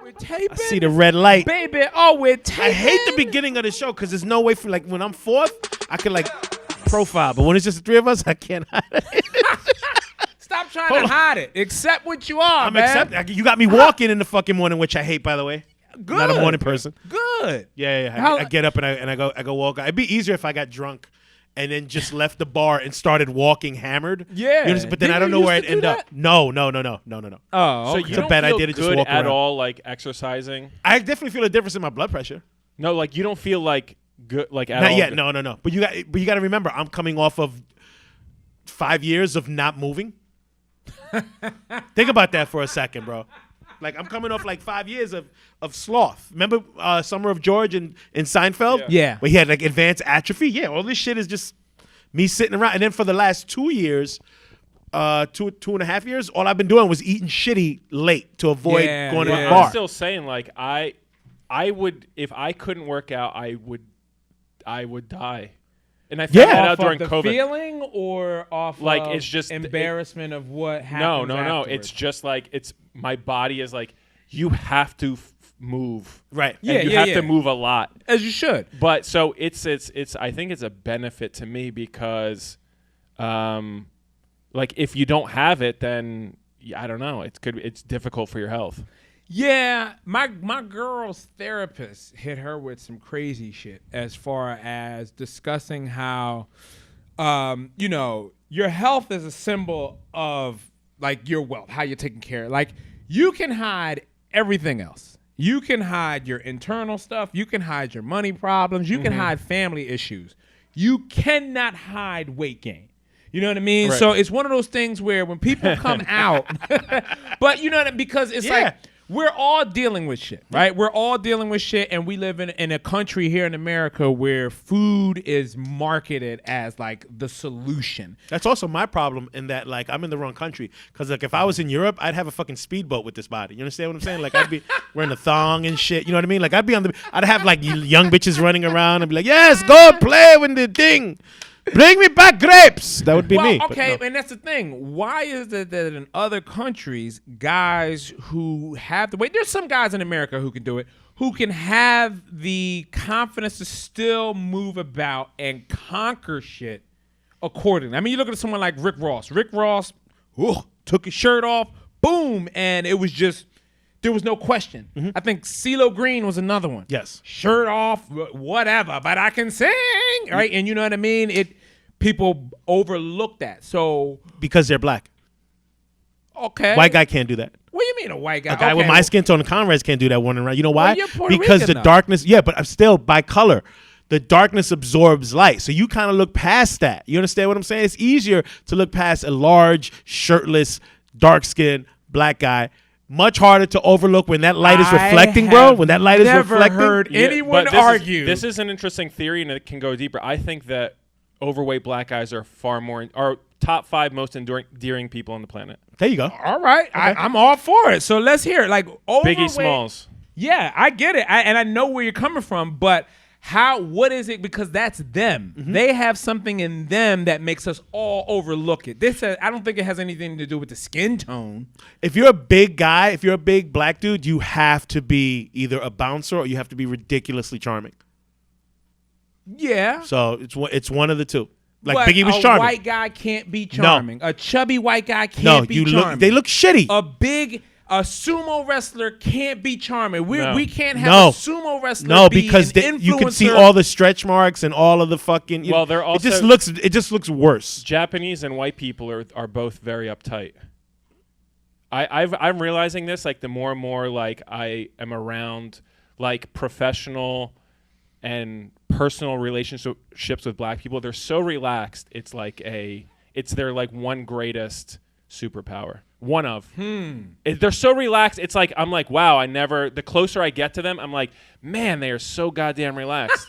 We're taping. I see the red light. Baby, we're taping. I hate the beginning of the show because there's no way for, like, when I'm fourth, I can, like, profile. But when it's just the three of us, I can't hide it. Stop trying to hide it. Accept what you are, man. Accepting. You got me walking in the fucking morning, which I hate, by the way. Good. Not a morning person. Good. Yeah. I get up and I go walk. It'd be easier if I got drunk and then just left the bar and started walking hammered. Yeah. But then I don't know where I'd end up. No. Oh, So okay. you don't bad feel idea to just good walk at around. all, like exercising? I definitely feel a difference in my blood pressure. No, like you don't feel like good, like at Not all. yet. No. But you got to remember, I'm coming off of 5 years of not moving. Think about that for a second, bro. Like, I'm coming off like 5 years of sloth. Remember Summer of George in Seinfeld? Yeah. Where he had like advanced atrophy? Yeah, all this shit is just me sitting around. And then for the last 2 years, 2.5 years, all I've been doing was eating shitty late to avoid going to the I'm bar. still saying, like, I would, if I couldn't work out, I would die. And I found that out during the COVID. Feeling or off like of it's just embarrassment of what happens. No. afterwards? It's just like my body is like, you have to move. Right. And you have to move a lot. as you should. But so it's I think it's a benefit to me because like if you don't have it, then I don't know, it's difficult for your health. Yeah, my girl's therapist hit her with some crazy shit as far as discussing how, your health is a symbol of like your wealth, how you're taking care of. Like you can hide everything else. You can hide your internal stuff. You can hide your money problems. You can hide family issues. You cannot hide weight gain. You know what I mean? Right. So it's one of those things where when people come out, but you know what I mean? Because it's like, we're all dealing with shit, right? We're all dealing with shit, and we live in a country here in America where food is marketed as like the solution. That's also my problem in that, like, I'm in the wrong country. Because, like, if I was in Europe, I'd have a fucking speedboat with this body. You understand what I'm saying? Like, I'd be wearing a thong and shit. You know what I mean? Like, I'd have, like, young bitches running around and be like, yes, go play with the thing. Bring me back grapes. That would be me. Okay, and that's the thing. Why is it that in other countries, guys who have the weight, there's some guys in America who can do it, who can have the confidence to still move about and conquer shit accordingly. I mean, you look at someone like Rick Ross. Rick Ross took his shirt off, boom, and it was just, there was no question. I think CeeLo Green was another one. Yes. Shirt off, whatever, but I can sing, right? And you know what I mean? People overlook that. So because they're black. Okay. White guy can't do that. What do you mean a white guy? A guy with my skin tone and Conrads can't do that one around. You know why? Well, you're Puerto Because Rican, the though. darkness, but I'm still by color. The darkness absorbs light. So you kind of look past that. You understand what I'm saying? It's easier to look past a large, shirtless, dark-skinned black guy. Much harder to overlook when that light is reflecting, bro. When that light is reflecting. Never heard anyone but argue. This is an interesting theory, and it can go deeper. I think that overweight black guys are are top 5 most endearing people on the planet. There you go. All right. Okay. I'm all for it. So let's hear it. Like overweight, Biggie Smalls. Yeah, I get it. And I know where you're coming from, but what is it? Because that's them. They have something in them that makes us all overlook it. I don't think it has anything to do with the skin tone. If you're a big guy, if you're a big black dude, you have to be either a bouncer or you have to be ridiculously charming. Yeah. So it's one of the two. Like but Biggie was a charming. white guy can't be charming. A chubby white guy can't be charming. They look shitty. A sumo wrestler can't be charming. We can't have a sumo wrestler. No, be because an you can see influencer. all the stretch marks and all of the fucking. They're also it just looks worse. Japanese and white people are both very uptight. I'm realizing this, like, the more and more, like, I am around, like, professional and personal relationships with black people. They're so relaxed. It's like it's their, like, one greatest superpower. One of. They're so relaxed. It's like, I'm like, wow, the closer I get to them, I'm like, man, they are so goddamn relaxed.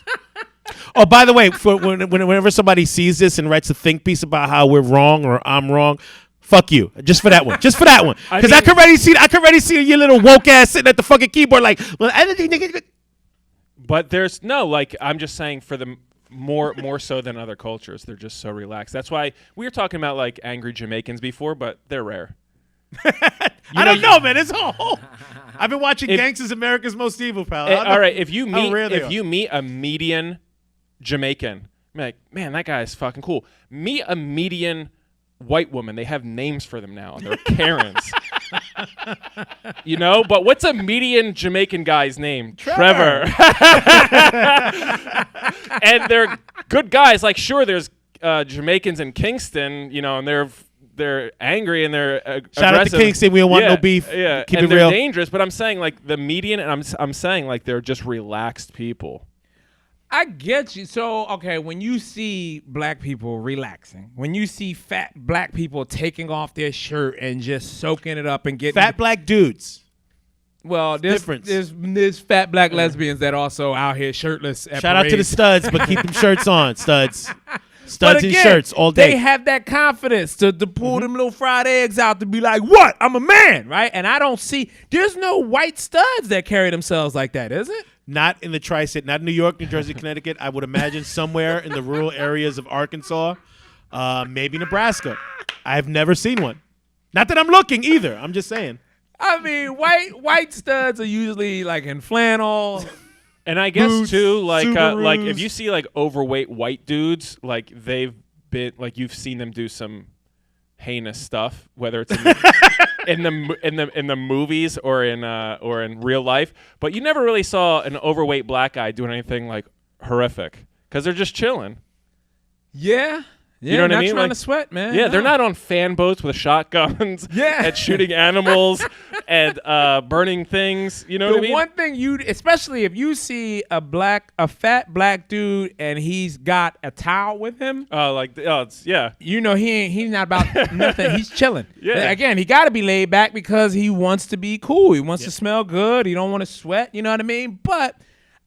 Oh, by the way, whenever somebody sees this and writes a think piece about how we're wrong or I'm wrong, fuck you. Just for that one. Just for that one. Because I can already see your little woke ass sitting at the fucking keyboard like, well, I don't think. But there's no, like, I'm just saying for more so than other cultures. They're just so relaxed. That's why we were talking about like angry Jamaicans before, but they're rare. I don't know, man. It's all. I've been watching Gangsters America's Most Evil, pal. All right, if you meet a median Jamaican, I'm like, man, that guy is fucking cool. Meet a median white woman. They have names for them now. They're Karens. You know, but what's a median Jamaican guy's name? Trevor. And they're good guys. Like, sure, there's Jamaicans in Kingston, you know, and they're angry and they're Shout out to Kingston. We don't want no beef. Yeah, Keep and it they're real. dangerous. But I'm saying like the median, and I'm saying like they're just relaxed people. I get you. So, okay, when you see black people relaxing, when you see fat black people taking off their shirt and just soaking it up and getting Fat black dudes. well, difference. there's fat black lesbians that also out here shirtless. At Shout out to the parades. studs, but keep them shirts on, studs. But Studs and again, shirts all day. They have that confidence to pull them little fried eggs out to be like, what? I'm a man, right? And I don't see, there's no white studs that carry themselves like that, is it? Not in the tri-state, not New York, New Jersey, Connecticut. I would imagine somewhere in the rural areas of Arkansas, maybe Nebraska. I've never seen one. Not that I'm looking either. I'm just saying. I mean, white studs are usually like in flannel. And I guess Boots, too, like Subarus. if you see like overweight white dudes, like they've been like you've seen them do some heinous stuff, whether it's in the movies or in real life. But you never really saw an overweight black guy doing anything like horrific because they're just chilling. Yeah. Yeah, You know what I not mean? trying Like- to sweat, man. Yeah, they're No. not on fan boats with shotguns Yeah. and shooting animals and burning things. You know what I The mean? one thing especially if you see a fat black dude and he's got a towel with him, Yeah. you know he's not about nothing. He's chilling. Yeah. Again, he got to be laid back because he wants to be cool. He wants to smell good. He don't want to sweat. You know what I mean? But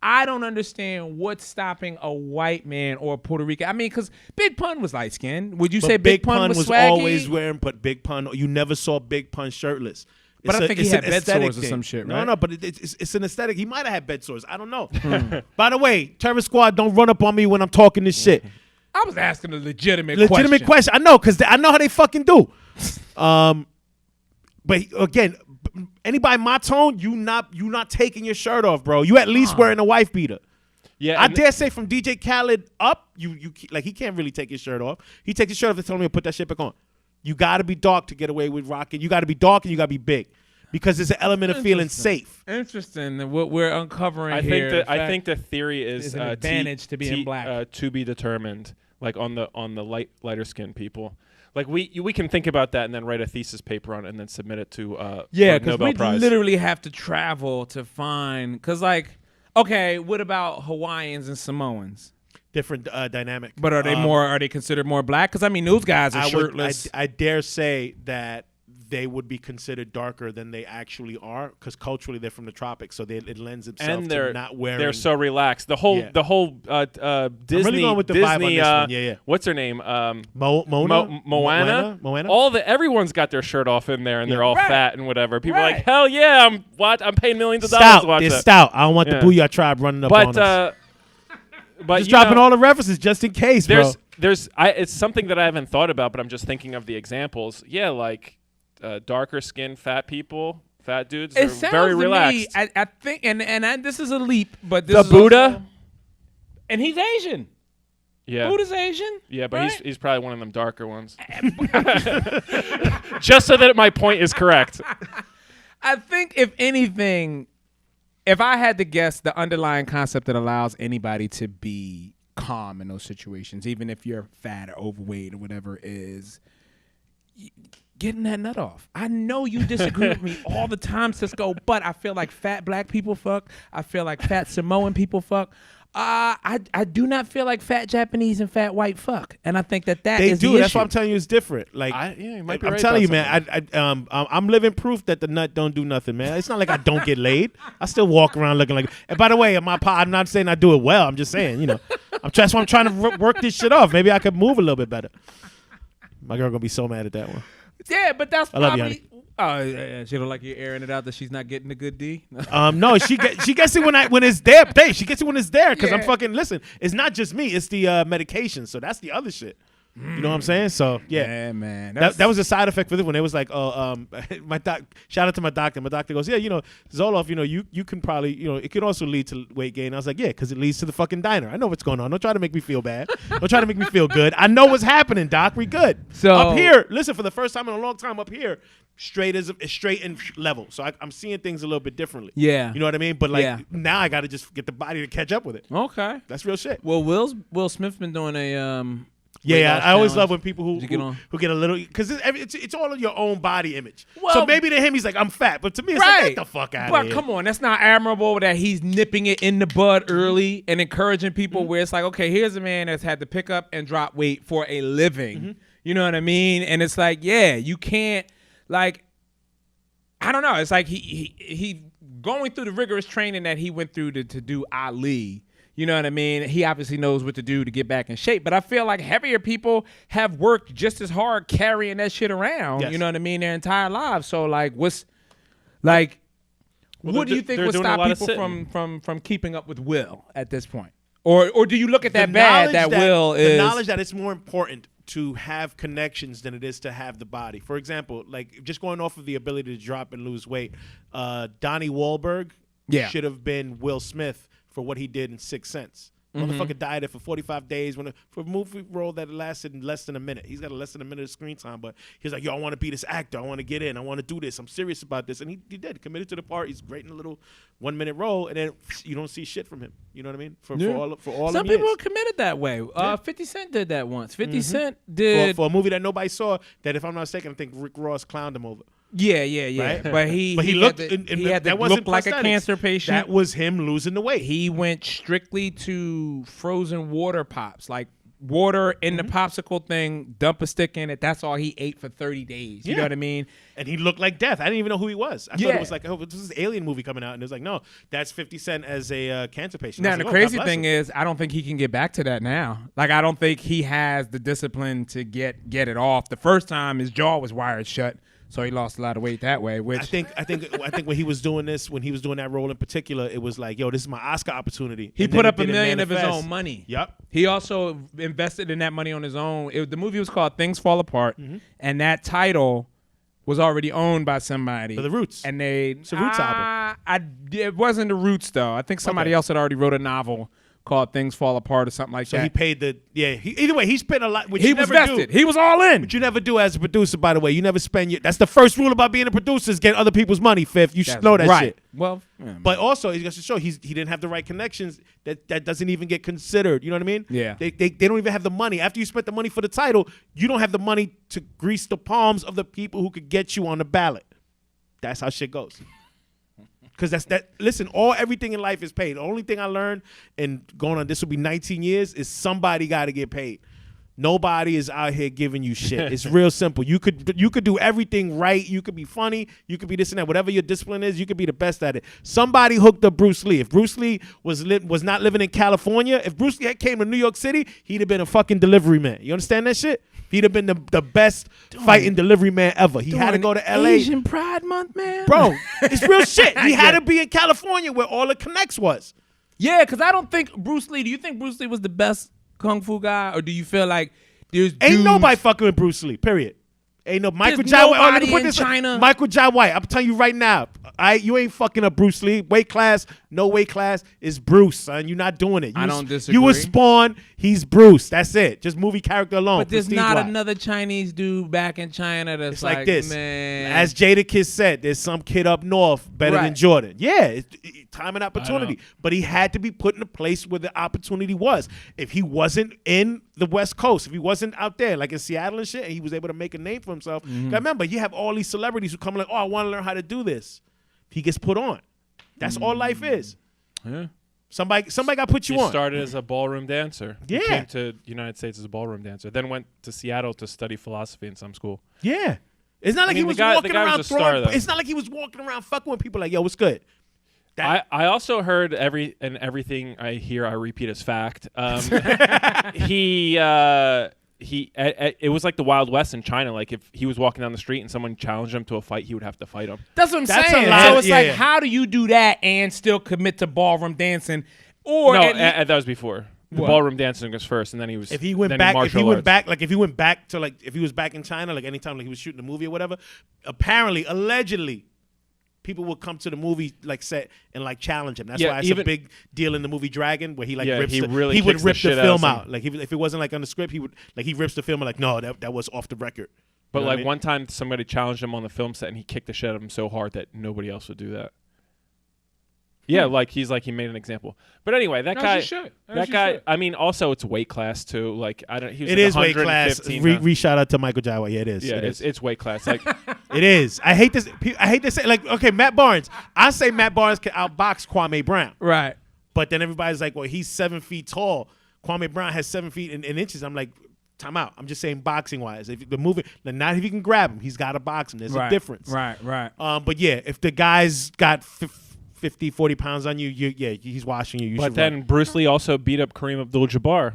I don't understand what's stopping a white man or a Puerto Rican. I mean, because Big Pun was light skinned. Would you But say Big Pun was swaggy? always wearing, but Big Pun, you never saw Big Pun shirtless. But I think he it's had an bed aesthetic sores or thing. some shit, right? No, but it's an aesthetic. He might have had bed sores. I don't know. By the way, Terror Squad, don't run up on me when I'm talking this shit. I was asking a legitimate Question. I know, because I know how they fucking do. But again, anybody my tone, you not taking your shirt off, bro. You at least wearing a wife beater. Yeah. I and- dare say from DJ Khaled up, you like he can't really take his shirt off. He takes his shirt off and tells me to put that shit back on. You got to be dark to get away with rocking. You got to be dark and you got to be big, because there's an element of feeling safe. Interesting. What we're uncovering I here. think I think the theory is an advantage to being black. to be determined, like on the lighter skinned people. Like we can think about that and then write a thesis paper on it and then submit it to for because Nobel we Prize. literally have to travel to find. Because like, okay, what about Hawaiians and Samoans? Different dynamic. But are they Are they considered more black? Because I mean, those guys are shirtless. I dare say that they would be considered darker than they actually are, because culturally they're from the tropics, so it lends itself and to they're not wearing. They're so relaxed. The whole Disney. really going with the vibe on Disney, this one. Yeah. What's her name? Moana. Moana. Everyone's got their shirt off in there, and they're all Right. fat and whatever. People are Right. like, hell yeah, I'm paying millions of dollars Stout. to watch They're that. stout. I don't want Yeah. the Booyah tribe running up on us. But Just you dropping know, all the references just in case, bro. it's something that I haven't thought about, but I'm just thinking of the examples. Yeah, like darker skinned fat people, fat dudes it are sounds very to relaxed. me. I think, and this is a leap, but this The is Buddha? also- and he's Asian. Yeah. Buddha's Asian. Yeah, but right? he's probably one of them darker ones. Just so that my point is correct. I think if anything, if I had to guess, the underlying concept that allows anybody to be calm in those situations, even if you're fat or overweight or whatever, is getting that nut off. I know you disagree with me all the time, Cisco, but I feel like fat black people fuck. I feel like fat Samoan people fuck. I do not feel like fat Japanese and fat white fuck, and I think that They is do. the That's issue. what I'm telling you. It's different. Like You might be I'm right telling you, about man. I'm living proof that the nut don't do nothing, man. It's not like I don't get laid. I still walk around looking like. And by the way, I'm not saying I do it well. I'm just saying, that's why I'm trying to work this shit off. Maybe I could move a little bit better. My girl gonna be so mad at that one. Yeah, but that's I love you, probably. Oh, yeah, she don't like you airing it out that she's not getting a good D. No, she gets it when it's there. Dave, she gets it when it's there because I'm Yeah. fucking. Listen, it's not just me. It's the medication. So that's the other shit. You know what I'm saying? So yeah, man. that was a side effect for this one. It was like, my shout out to my doctor. My doctor goes, yeah, Zoloft, you can probably, it could also lead to weight gain. I was like, yeah, because it leads to the fucking diner. I know what's going on. Don't try to make me feel bad. Don't try to make me feel good. I know what's happening, doc. We good. So up here, listen, for the first time in a long time up here, straight and level. So I'm seeing things a little bit differently. Yeah. You know what I mean? But now I got to just get the body to catch up with it. Okay. That's real shit. Well, Will Smith's been doing a Yeah, I always love when challenge. people Did you get on? who get a little, because it's all of your own body image. Well- So maybe to him he's like, I'm fat, but to me it's like, get the fuck out of But here. come on, that's not admirable that he's nipping it in the bud early and encouraging people where it's like, okay, here's a man that's had to pick up and drop weight for a living. You know what I mean? And it's like, yeah, you can't, like, I don't know. It's like he going through the rigorous training that he went through to do Ali. You know what I mean? He obviously knows what to do to get back in shape. But I feel like heavier people have worked just as hard carrying that shit around, Yes. you know what I mean, their entire lives. So, like, what do you think they're would doing a stop lot of people sitting. from keeping up with Will at this point? Or do you look at The that bad knowledge that Will is... The knowledge that it's more important to have connections than it is to have the body. For example, like just going off of the ability to drop and lose weight, Donnie Wahlberg should have been Will Smith for what he did in Sixth Sense. Motherfucker dieted for 45 days for a movie role that lasted less than a minute. He's got less than a minute of screen time, but he's like, yo, I want to be this actor. I want to get in. I want to do this. I'm serious about this. And he did. Committed to the part. He's great in a little 1 minute role, and then you don't see shit from him. You know what I mean? For all Some them people years. are committed that way. 50 Cent did that once. 50 Cent did... For a movie that nobody saw, that if I'm not mistaken, I think Rick Ross clowned him over. Yeah. Right? But he looked, had to, and he had to that wasn't look like a prosthetics. cancer patient. That was him losing the weight. He went strictly to frozen water pops, like water in the popsicle thing, dump a stick in it. That's all he ate for 30 days. You know what I mean? And he looked like death. I didn't even know who he was. I thought Yeah. it was like, oh, this is an alien movie coming out. And it was like, no, that's 50 Cent as a cancer patient. Now, I was the like, oh, crazy God bless thing him. is, I don't think he can get back to that now. Like, I don't think he has the discipline to get it off. The first time, his jaw was wired shut, so he lost a lot of weight that way. Which I think when he was doing that role in particular, it was like, yo, this is my Oscar opportunity. he And put then up $1 didn't million of his manifest. own money. Yep. He also invested in that money on his own. The movie was called Things Fall Apart, and that title was already owned by somebody. For The Roots. And It's a Roots album. It wasn't the Roots, though. I think somebody else had already wrote a novel called Things Fall Apart or something like So that. he paid either way, he spent a lot, which He you was never vested. do. He was all in. Which you never do as a producer, by the way. You never spend that's the first rule about being a producer is get other people's money, Fifth. You should know that right. shit. Well, But also, he goes to show he didn't have the right connections. That doesn't even get considered. You know what I mean? Yeah. They don't even have the money. After you spent the money for the title, you don't have the money to grease the palms of the people who could get you on the ballot. That's how shit goes. Because listen, everything in life is paid. The only thing I learned, and going on, this will be 19 years, is somebody got to get paid. Nobody is out here giving you shit. It's real simple. You could do everything right. You could be funny. You could be this and that. Whatever your discipline is, you could be the best at it. Somebody hooked up Bruce Lee. If Bruce Lee was not living in California, if Bruce Lee came to New York City, he'd have been a fucking delivery man. You understand that shit? He'd have been the best fighting delivery man ever. He had to go to L.A. Asian Pride Month, man. Bro, it's real shit. He had to be in California where all the connects was. Yeah, because I don't think Bruce Lee. Do you think Bruce Lee was the best kung fu guy, or do you feel like there's Ain't nobody fucking with Bruce Lee, period. Ain't no Michael There's Jai White. Let me nobody put in this China. Michael Jai White. I'm telling you right now. You ain't fucking up Bruce Lee. Weight class, no weight class is Bruce, son. You're not doing it. I don't disagree. You was Spawn. He's Bruce. That's it. Just movie character alone. But there's not prestige-wise. another Chinese dude back in China that's It's like this. man. As Jadakiss said, there's some kid up north better than Right. Jordan. Yeah, time and opportunity. But he had to be put in a place where the opportunity was. If he wasn't in the West Coast, if he wasn't out there, like in Seattle and shit, and he was able to make a name for himself. Now remember, you have all these celebrities who come like, oh, I want to learn how to do this. He gets put on. That's all life is. Yeah. Somebody got to put you He on. started as a ballroom dancer. Yeah. He came to United States as a ballroom dancer. Then went to Seattle to study philosophy in some school. Yeah. It's not like he mean, was the guy walking around was a star, throwing. though. It's not like he was walking around fucking with people like, yo, what's good? I also heard everything I hear I repeat as fact. He it was like the Wild West in China. Like if he was walking down the street and someone challenged him to a fight, he would have to fight him. That's what I'm That's saying. a lot. So it's Yeah, like, yeah. how do you do that and still commit to ballroom dancing? Or No, that was before. The What? ballroom dancing was first, and then he was. If he went then back, martial arts. if he went back to like, if he was back in China, like anytime like he was shooting a movie or whatever, apparently, allegedly, people would come to the movie like set and like challenge him. That's Yeah, why it's a big deal in the movie Dragon, where he like rips he the, really he would kicks rip the shit the out of film some- out. Like if it wasn't like on the script, he rips the film and like, no, that was off the record. But You know what like I mean? one time, somebody challenged him on the film set, and he kicked the shit out of him so hard that nobody else would do that. Yeah, like he made an example. But anyway, that As guy, you should. As that you guy. should. I mean, also it's weight class too. Like I don't. He was It like is weight class. 115 Re pounds. shout out to Michael Jai White. Yeah, it is. Yeah, it is. it's weight class. Like It is. I hate this. I hate to say like, okay, Matt Barnes. I say Matt Barnes can outbox Kwame Brown, right. but then everybody's like, well, he's 7 feet tall. Kwame Brown has 7 feet in inches. I'm like, time out. I'm just saying boxing wise. If the movie, not if you can grab him, he's got to box him. There's a difference. Right. But yeah, if the guy's got 50, 40 pounds on you, he's watching you. but should then run. Bruce Lee also beat up Kareem Abdul-Jabbar.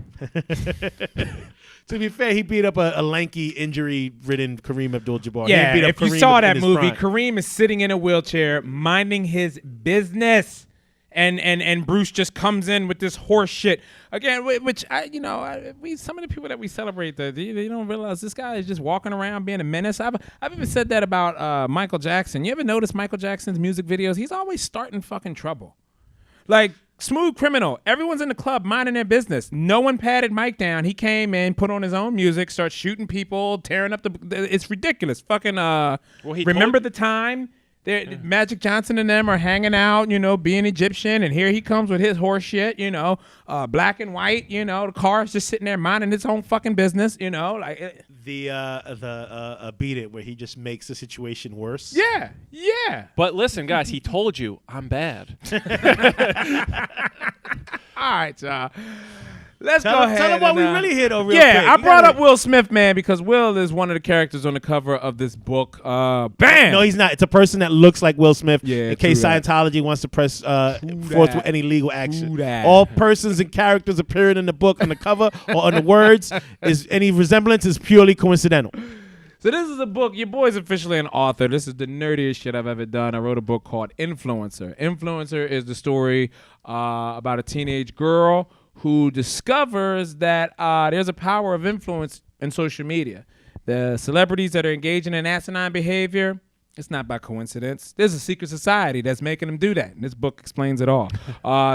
To be fair, he beat up a lanky, injury-ridden Kareem Abdul-Jabbar. Yeah, He beat up if you Kareem saw in that his movie, prime. Kareem is sitting in a wheelchair minding his business. And Bruce just comes in with this horse shit again, which some of the people that we celebrate, they don't realize this guy is just walking around being a menace. I've even said that about Michael Jackson. You ever notice Michael Jackson's music videos? He's always starting fucking trouble. Like Smooth Criminal, everyone's in the club minding their business. No one patted Mike down. He came in, put on his own music, starts shooting people, tearing up it's ridiculous. Fucking Remember the Time? Magic Johnson and them are hanging out, being Egyptian, and here he comes with his horse shit, black and white, the car's just sitting there minding its own fucking business, like The Beat It, where he just makes the situation worse. yeah. But listen, guys, he told you I'm bad. All right, y'all. Let's Tell go him ahead. what and, we really hit on real Yeah, quick. I You brought gotta- up Will Smith, man, because Will is one of the characters on the cover of this book. Bam! No, he's not. It's a person that looks like Will Smith. Yeah, in case true that. Scientology wants to press forth that. with any legal action. True that. All persons and characters appearing in the book on the cover or on the words is any resemblance is purely coincidental. So this is a book. Your boy's officially an author. This is the nerdiest shit I've ever done. I wrote a book called Influencer. Influencer is the story about a teenage girl who discovers that there's a power of influence in social media. The celebrities that are engaging in asinine behavior, it's not by coincidence. There's a secret society that's making them do that. And this book explains it all.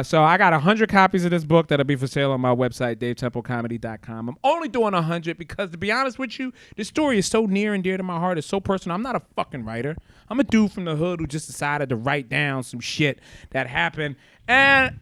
So I got 100 copies of this book that'll be for sale on my website, davetemplecomedy.com. I'm only doing 100 because, to be honest with you, this story is so near and dear to my heart. It's so personal. I'm not a fucking writer. I'm a dude from the hood who just decided to write down some shit that happened. And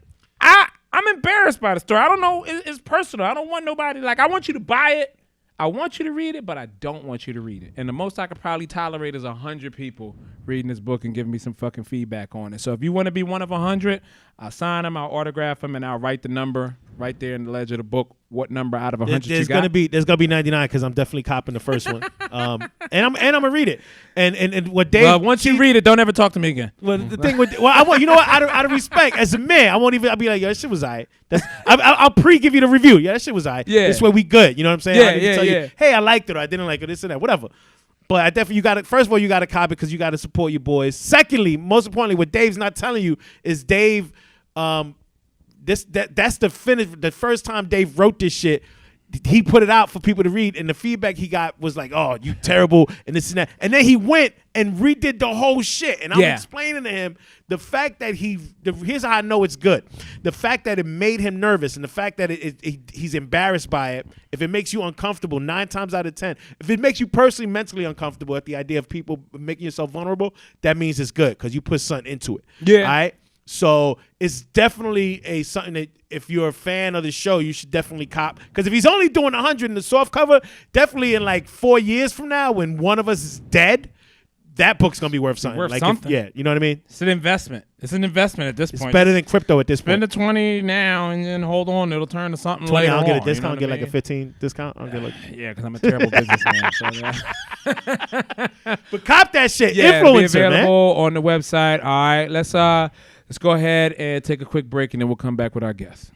I'm embarrassed by the story. I don't know. It's personal. I don't want nobody, I want you to buy it. I want you to read it, but I don't want you to read it. And the most I could probably tolerate is 100 people reading this book and giving me some fucking feedback on it. So if you want to be one of 100, I'll sign them, I'll autograph them, and I'll write the number right there in the ledge of the book. What number out of 100 There's you got? there's gonna be 99 because I'm definitely copping the first one. And I'm gonna read it. And what Dave. Well, once you read it, don't ever talk to me again. Well, the thing with I want, you know what, out of respect as a man, I won't even. I'll be like, yo, that shit was alright. I'll give you the review. Yeah, that shit was alright. Yeah. This way we good. You know what I'm saying? Yeah, I can tell yeah. you, hey, I liked it or I didn't like it. This and that, whatever. But I definitely, you got to. First of all, you got to copy because you got to support your boys. Secondly, most importantly, what Dave's not telling you is Dave. That's the finish. The first time Dave wrote this shit, he put it out for people to read, and the feedback he got was like, "Oh, you terrible," and this and that. And then he went and redid the whole shit. And I'm explaining to him the fact that here's how I know it's good. The fact that it made him nervous, and the fact that he's embarrassed by it. If it makes you uncomfortable, 9 times out of 10, if it makes you personally mentally uncomfortable at the idea of people making yourself vulnerable, that means it's good because you put something into it. Yeah. All right. So it's definitely something that if you're a fan of the show, you should definitely cop. Because if he's only doing 100 in the soft cover, definitely in like 4 years from now, when one of us is dead, that book's gonna be worth something. Worth like something. yeah, you know what I mean? It's an investment. It's an investment at this It's point. better than crypto at this Spend point. the 20 now and then hold on. It'll turn to something 20, later I'll get a on, discount. you Get know like what a 15 discount. I'll get like. Yeah, because I'm a terrible businessman. So, yeah. But cop that shit. Yeah, it'll be Influencer, available man. on the website. All right, let's go ahead and take a quick break, and then we'll come back with our guests.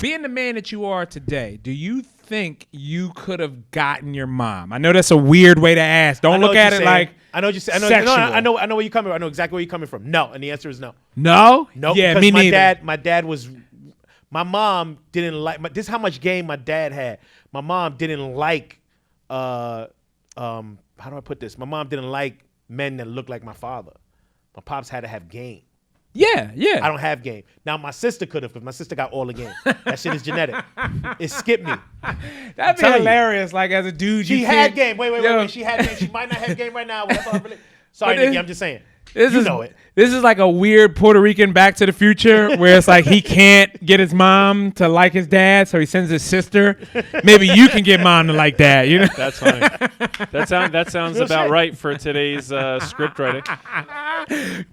being the man that you are today, do you think you could have gotten your mom? I know that's a weird way to ask. Don't look at it like I know what you're saying. I know where you're coming from. I know exactly where you're coming from. No, and the answer is no. No? No, Yeah, because me neither. my dad was, my mom didn't like, this is how much game my dad had. My mom didn't like, how do I put this? My mom didn't like men that looked like my father. My pops had to have game. Yeah. I don't have game. Now, my sister could have, because my sister got all the game. That shit is genetic. It skipped me. That'd be hilarious. Like, as a dude, She had game. Wait. She had game. She might not have game right now. Sorry, Nikki, I'm just saying. You know it. This is like a weird Puerto Rican Back to the Future where it's like he can't get his mom to like his dad, so he sends his sister. Maybe you can get mom to like dad, you know? That's funny. That sounds about right for today's script writing.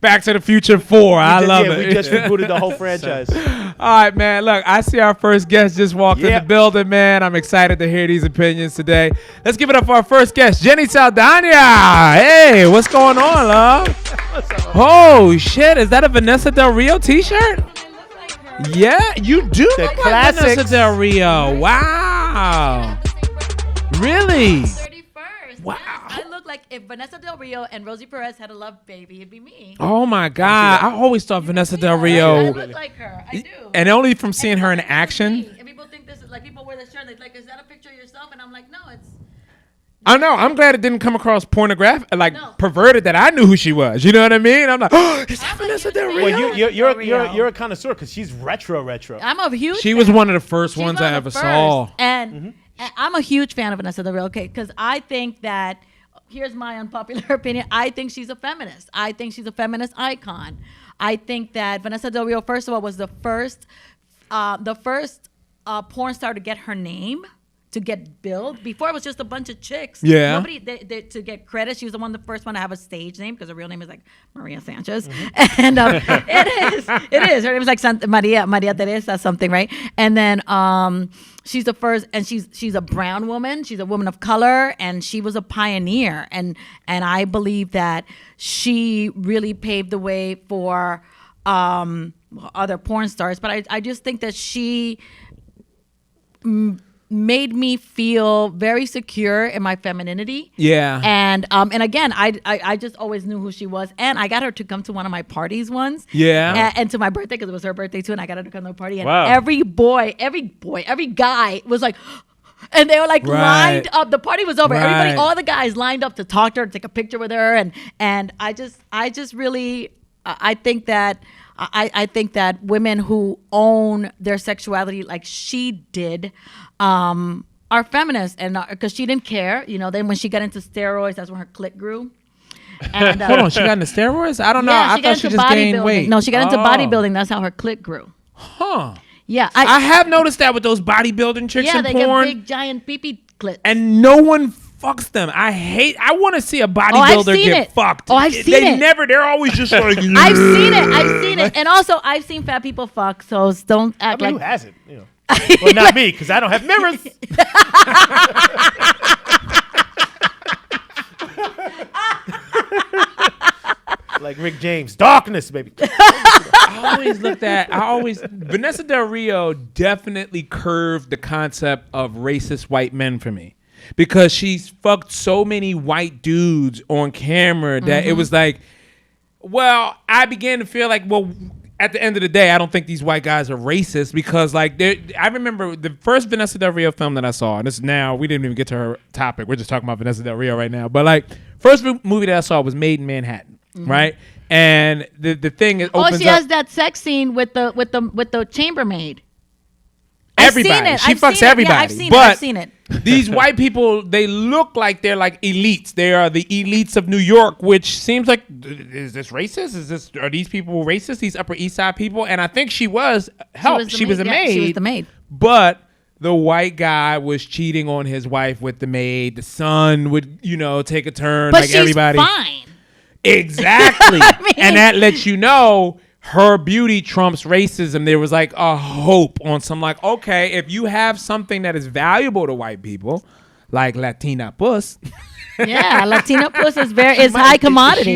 Back to the Future 4. I love it. We just rebooted the whole franchise. All right, man. Look, I see our first guest just walked in the building, man. I'm excited to hear these opinions today. Let's give it up for our first guest, Jenny Saldana. Hey, what's going on, love? Oh, shit. Is that a Vanessa Del Rio t-shirt? Yeah, you do look like Vanessa Del Rio. Wow. Really? 31st. Wow. Yes, I look like if Vanessa Del Rio and Rosie Perez had a love baby, it'd be me. Oh, my God. I always thought Vanessa Del I Rio. look like her. I do. And only from seeing her in action. And people think this is like, people wear this shirt, they're like, is that a picture of yourself? And I'm like, no, it's. I know. I'm glad it didn't come across pornographic, like No. perverted. That I knew who she was. You know what I mean? I'm like, oh, is that Vanessa Del Rio? Well, you're a connoisseur because she's retro. I'm a huge She fan. was one of the first She's ones one I of the ever first. saw. And I'm a huge fan of Vanessa Del Rio, okay? Because I think that, here's my unpopular opinion, I think she's a feminist. I think she's a feminist icon. I think that Vanessa Del Rio, first of all, was the first porn star to get her name, to get billed. Before, it was just a bunch of chicks. Yeah. Nobody, to get credit, she was the first one to have a stage name, because her real name is like Maria Sanchez. And it is. Her name is like Maria Teresa something, right? And then she's the first, and she's a brown woman. She's a woman of color, and she was a pioneer. And I believe that she really paved the way for other porn stars. But I just think that she made me feel very secure in my femininity. Yeah. And again, I just always knew who she was, and I got her to come to one of my parties once. Yeah. And to my birthday, because it was her birthday too, and I got her to come to a party, and Wow. every guy was like, and they were like lined up. The party was over. Right. Everybody, all the guys lined up to talk to her, to take a picture with her, and I just really, I think that. I think that women who own their sexuality like she did are feminists, and because she didn't care, then when she got into steroids, that's when her clit grew. And, Hold on, she got into steroids? I don't know. yeah, I thought she just gained weight. No, she got into bodybuilding. That's how her clit grew. Huh. Yeah, I have noticed that with those bodybuilding chicks yeah, in they porn. get big giant pee clits. And no one fucks them. I want to see a bodybuilder seen get it. fucked. Oh, I've seen they it. never, they're always just like, I've seen it, and also I've seen fat people fuck. So don't act Who like. hasn't? Well, not me, because I don't have mirrors. Like Rick James, darkness, baby. Vanessa Del Rio definitely curved the concept of racist white men for me, because she's fucked so many white dudes on camera that it was like, well, I began to feel like, well, at the end of the day, I don't think these white guys are racist, because like I remember the first Vanessa Del Rio film that I saw, and this is now, we didn't even get to her topic. We're just talking about Vanessa Del Rio right now. But like, first movie that I saw was Made in Manhattan, right? And the thing is, Oh, she has that sex scene with the chambermaid. everybody. She I've fucks seen it. everybody. Yeah, I've seen but it. I've seen it. These white people, they look like they're like elites. They are the elites of New York, which seems like, is this racist? Are these people racist? These Upper East Side people? And I think she was helped. She was a maid. She was the maid. But the white guy was cheating on his wife with the maid. The son would, take a turn But like she's everybody. fine. Exactly. And that lets you know her beauty trumps racism. There was like a hope on some like, okay, if you have something that is valuable to white people, like Latina puss. Yeah, Latina puss is high commodity.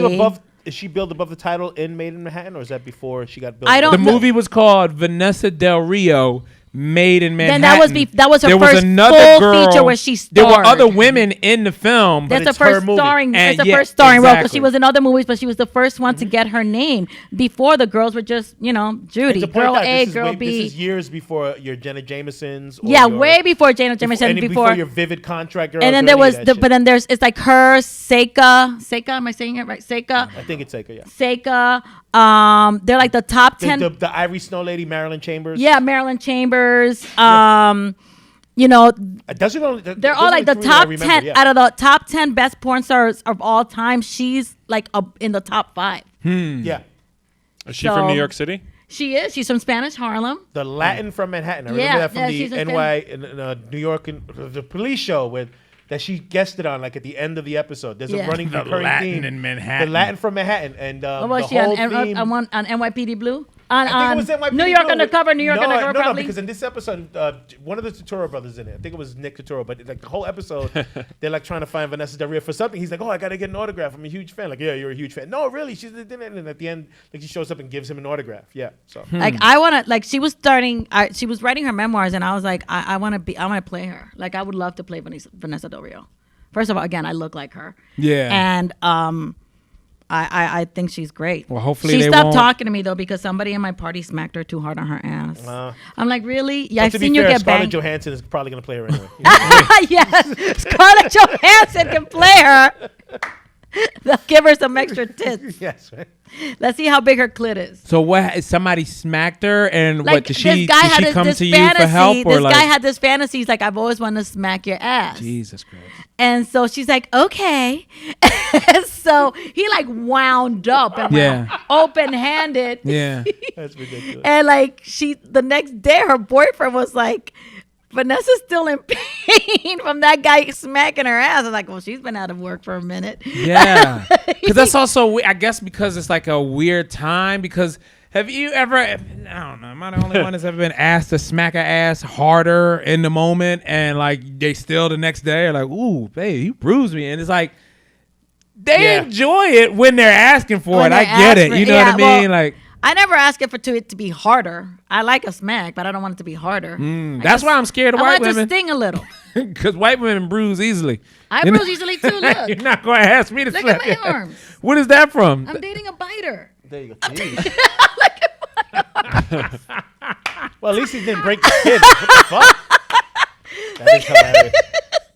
Is she billed above the title in Made in Manhattan, or is that before she got billed? I don't The know. movie was called Vanessa Del Rio, Made in Manhattan. Then that was her there first was another full girl, feature where she starred. There were other women in the film. That's the it's her first movie. starring. And It's the yeah, first starring role because exactly. she was in other movies, but she was the first one to get her name. Before the girls were just, you know, Judy, To point girl out, A, this is girl way- B. This is years before your Jenna Jamesons. Or Yeah, your, way before Jana Jameson. before your Vivid Contract girls. and then or there any was, of that but then there's, it's like her, Seika. Am I saying it right? Seika. shit. I think it's Seika, yeah. Seika. They're like the top 10. The Ivory Snow lady, Marilyn Chambers. Yeah, Marilyn Chambers. You know, Those are they're all like the top 10 out of the top 10 best porn stars of all time. She's like in the top 5. Yeah. Is she from New York City? She is. She's from Spanish Harlem. The Latin from Manhattan. I remember Yeah, that from yeah, the she's a NY in New York the police show that she guested on like at the end of the episode. There's Yeah. a running The recurring Latin theme. in Manhattan. The Latin from Manhattan and What the was she whole on, theme. on NYPD Blue? I think On it was NYPD New York Blue. Undercover, New York Undercover, no, probably. because in this episode, one of the Turturro brothers in it. I think it was Nick Turturro, but like the whole episode, they're like trying to find Vanessa Del Rio for something. He's like, "Oh, I gotta get an autograph. I'm a huge fan." Like, "Yeah, you're a huge fan." No, really, she's the and at the end, like she shows up and gives him an autograph. Yeah, so Like I want to, like she was starting, she was writing her memoirs, and I was like, I want to play her. Like I would love to play Vanessa Del Rio. First of all, again, I look like her. Yeah. And I think she's great. Well, hopefully she they stopped won't- talking to me though because somebody in my party smacked her too hard on her ass. I'm like, really? Yeah, I've to seen be you fair, get Scarlett banged. Johansson is probably gonna play her anyway. Yes, Scarlett Johansson can play her. They'll give her some extra tits. Yes, right. Let's see how big her clit is. So what? Somebody smacked her, and Like what? Did she this guy had come this to you fantasy. for help, or This like? guy had this fantasy. He's like, I've always wanted to smack your ass. Jesus Christ. And so she's like, okay. And so he like wound up and Yeah. went open-handed. Yeah. That's ridiculous. And like the next day, her boyfriend was like, Vanessa's still in pain from that guy smacking her ass. I'm like, well, she's been out of work for a minute. Yeah. Because that's also, I guess, because it's like a weird time. Because have you ever? I don't know. Am I the only one that's ever been asked to smack her ass harder in the moment, and like they still the next day are like, "Ooh, babe, you bruised me," and it's like they Yeah. enjoy it when they're asking for When it. I they get ask it. for- You know yeah, what I mean? well, Like. I never ask it to be harder. I like a smack, but I don't want it to be harder. That's why I'm scared of I white want it to women. sting a little. Because white women bruise easily. I You know? bruise easily too. Look. You're not going to ask me to Look slap at your my ass. arms. What is that from? I'm dating a biter. There you go. Jeez. Well, at least he didn't break the skin. What the fuck? That is hilarious.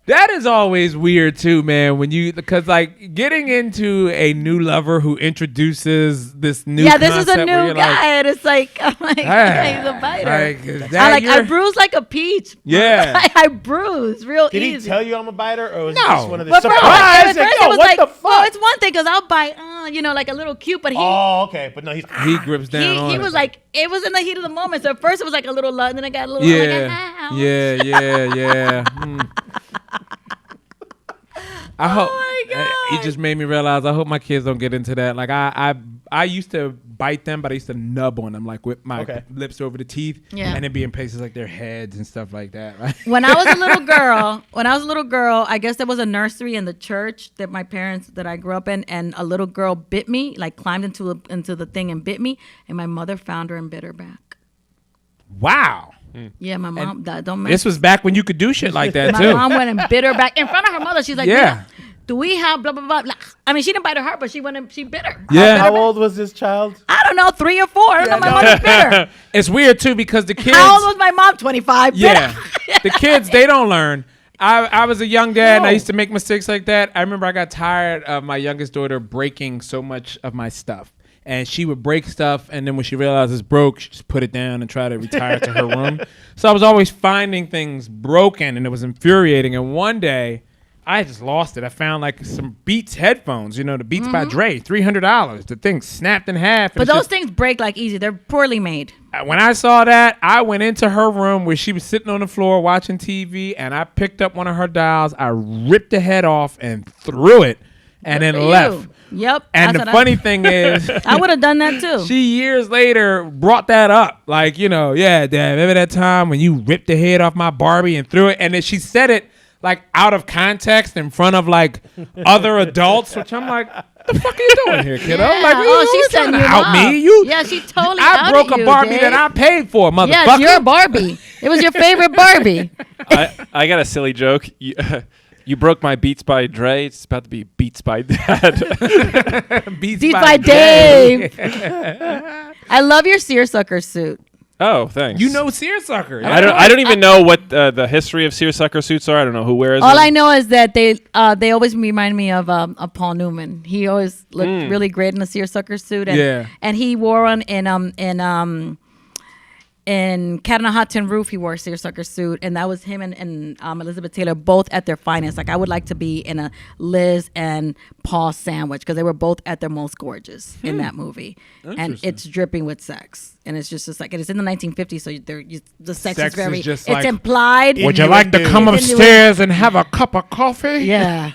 That is always weird too, man. When you, because like getting into a new lover who introduces this new Yeah, this is concept a where new you're guy, like, and it's like, I'm like, "Ah, he's a biter. like, is that I your-" bruise like a peach. Yeah. I bruise real Did easy. he tell you I'm a biter, or was No. it just one of the But first, surprise? at first Yo, it was what like, the fuck? well, it's one thing because I'll bite, like a little cute, but he Oh, okay, but no, he's He grips down on he it. was like, it was in the heat of the moment. So at first it was like a little love, and then I got a little like, yeah, ouch. yeah. I hope. my God. It just made me realize. I hope my kids don't get into that. Like I used to bite them, but I used to nub on them, like with my lips over the teeth, Yeah. and then be in places like their heads and stuff like that. Right? When I was a little girl, I guess there was a nursery in the church that my parents that I grew up in, and a little girl bit me, like climbed into the thing and bit me, and my mother found her and bit her back. Wow. Yeah, my mom. Don't mess. This was back when you could do shit like that My too. mom went and bit her back in front of her mother. She's like, Yeah. yeah. Do we have blah blah blah? blah. I mean, she didn't bite her heart, but she went and she bit her. Yeah. How old was this child? I don't know, 3 or 4. I don't know. My mother bit her. It's weird too because the kids. How old was my mom? 25. Bit Yeah, her. the kids, they don't learn. I was a young dad and I No. used to make mistakes like that. I remember I got tired of my youngest daughter breaking so much of my stuff. And she would break stuff, and then when she realized it's broke, she just put it down and try to retire to her room. So I was always finding things broken, and it was infuriating. And one day, I just lost it. I found like some Beats headphones, the Beats by Dre, $300. The thing snapped in half. and But it's those just- things break like easy. They're poorly made. when I saw that, I went into her room where she was sitting on the floor watching TV, and I picked up one of her dolls. I ripped the head off and threw it, and Good then for left. you. Yep. And that's the what funny thing is, I would have done that too. she years later brought that up. Like, yeah, Dad, remember that time when you ripped the head off my Barbie and threw it? And then she said it like out of context in front of like other adults, which I'm like, what the fuck are you doing here, kiddo? Yeah. Like, She's trying setting to you out up. me. You, Yeah, she totally I outed broke a you, Barbie Dave. that I paid for, motherfucker. Yes, you're a Barbie. It was your favorite Barbie. I got a silly joke. You broke my Beats by Dre. It's about to be Beats by Dad. Beats by Dave. I love your seersucker suit. Oh, thanks. You know seersucker. I don't even know what the history of seersucker suits are. I don't know who wears them. All I know is that they always remind me of Paul Newman. He always looked really great in a seersucker suit, and and he wore one in Cat on a Hot Tin Roof. He wore a seersucker suit, and that was him and Elizabeth Taylor both at their finest. Like I would like to be in a Liz and Paul sandwich because they were both at their most gorgeous in that movie, and it's dripping with sex. And it's just like it's in the 1950s, so the sex is very. Just it's like, implied. Would you like to come upstairs and have a cup of coffee? Yeah.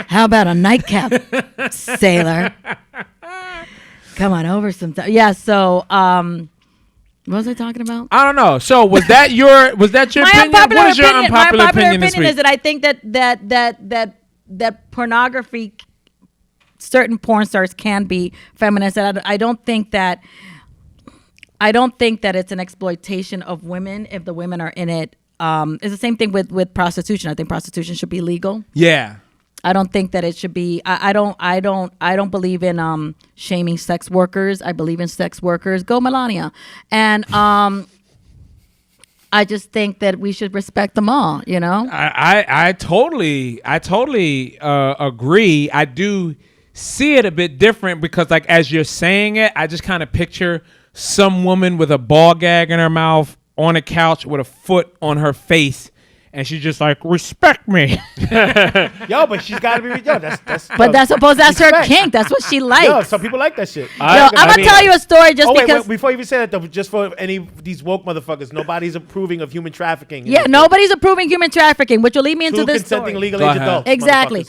How about a nightcap, sailor? Come on over sometime. Yeah. So, what was I talking about? I don't know. So was that your opinion? What is your unpopular opinion this week? Is that I think that pornography, certain porn stars can be feminist. And I don't think that it's an exploitation of women if the women are in it. It's the same thing with prostitution. I think prostitution should be legal. Yeah. I don't think that it should be. I don't believe in shaming sex workers. I believe in sex workers. Go Melania. And I just think that we should respect them all. You know. I totally agree. I do see it a bit different because like as you're saying it, I just kind of picture some woman with a ball gag in her mouth on a couch with a foot on her face. And she's just like, respect me. Yo, but she's got to be. Yo, that's. But that's her kink. That's what she likes. Yo, some people like that shit. I'm gonna tell you a story just because. Wait, before you even say that, though, just for any of these woke motherfuckers, nobody's approving of human trafficking. Yeah, nobody's approving human trafficking, which will lead me into this consenting story. legal age adults. Exactly.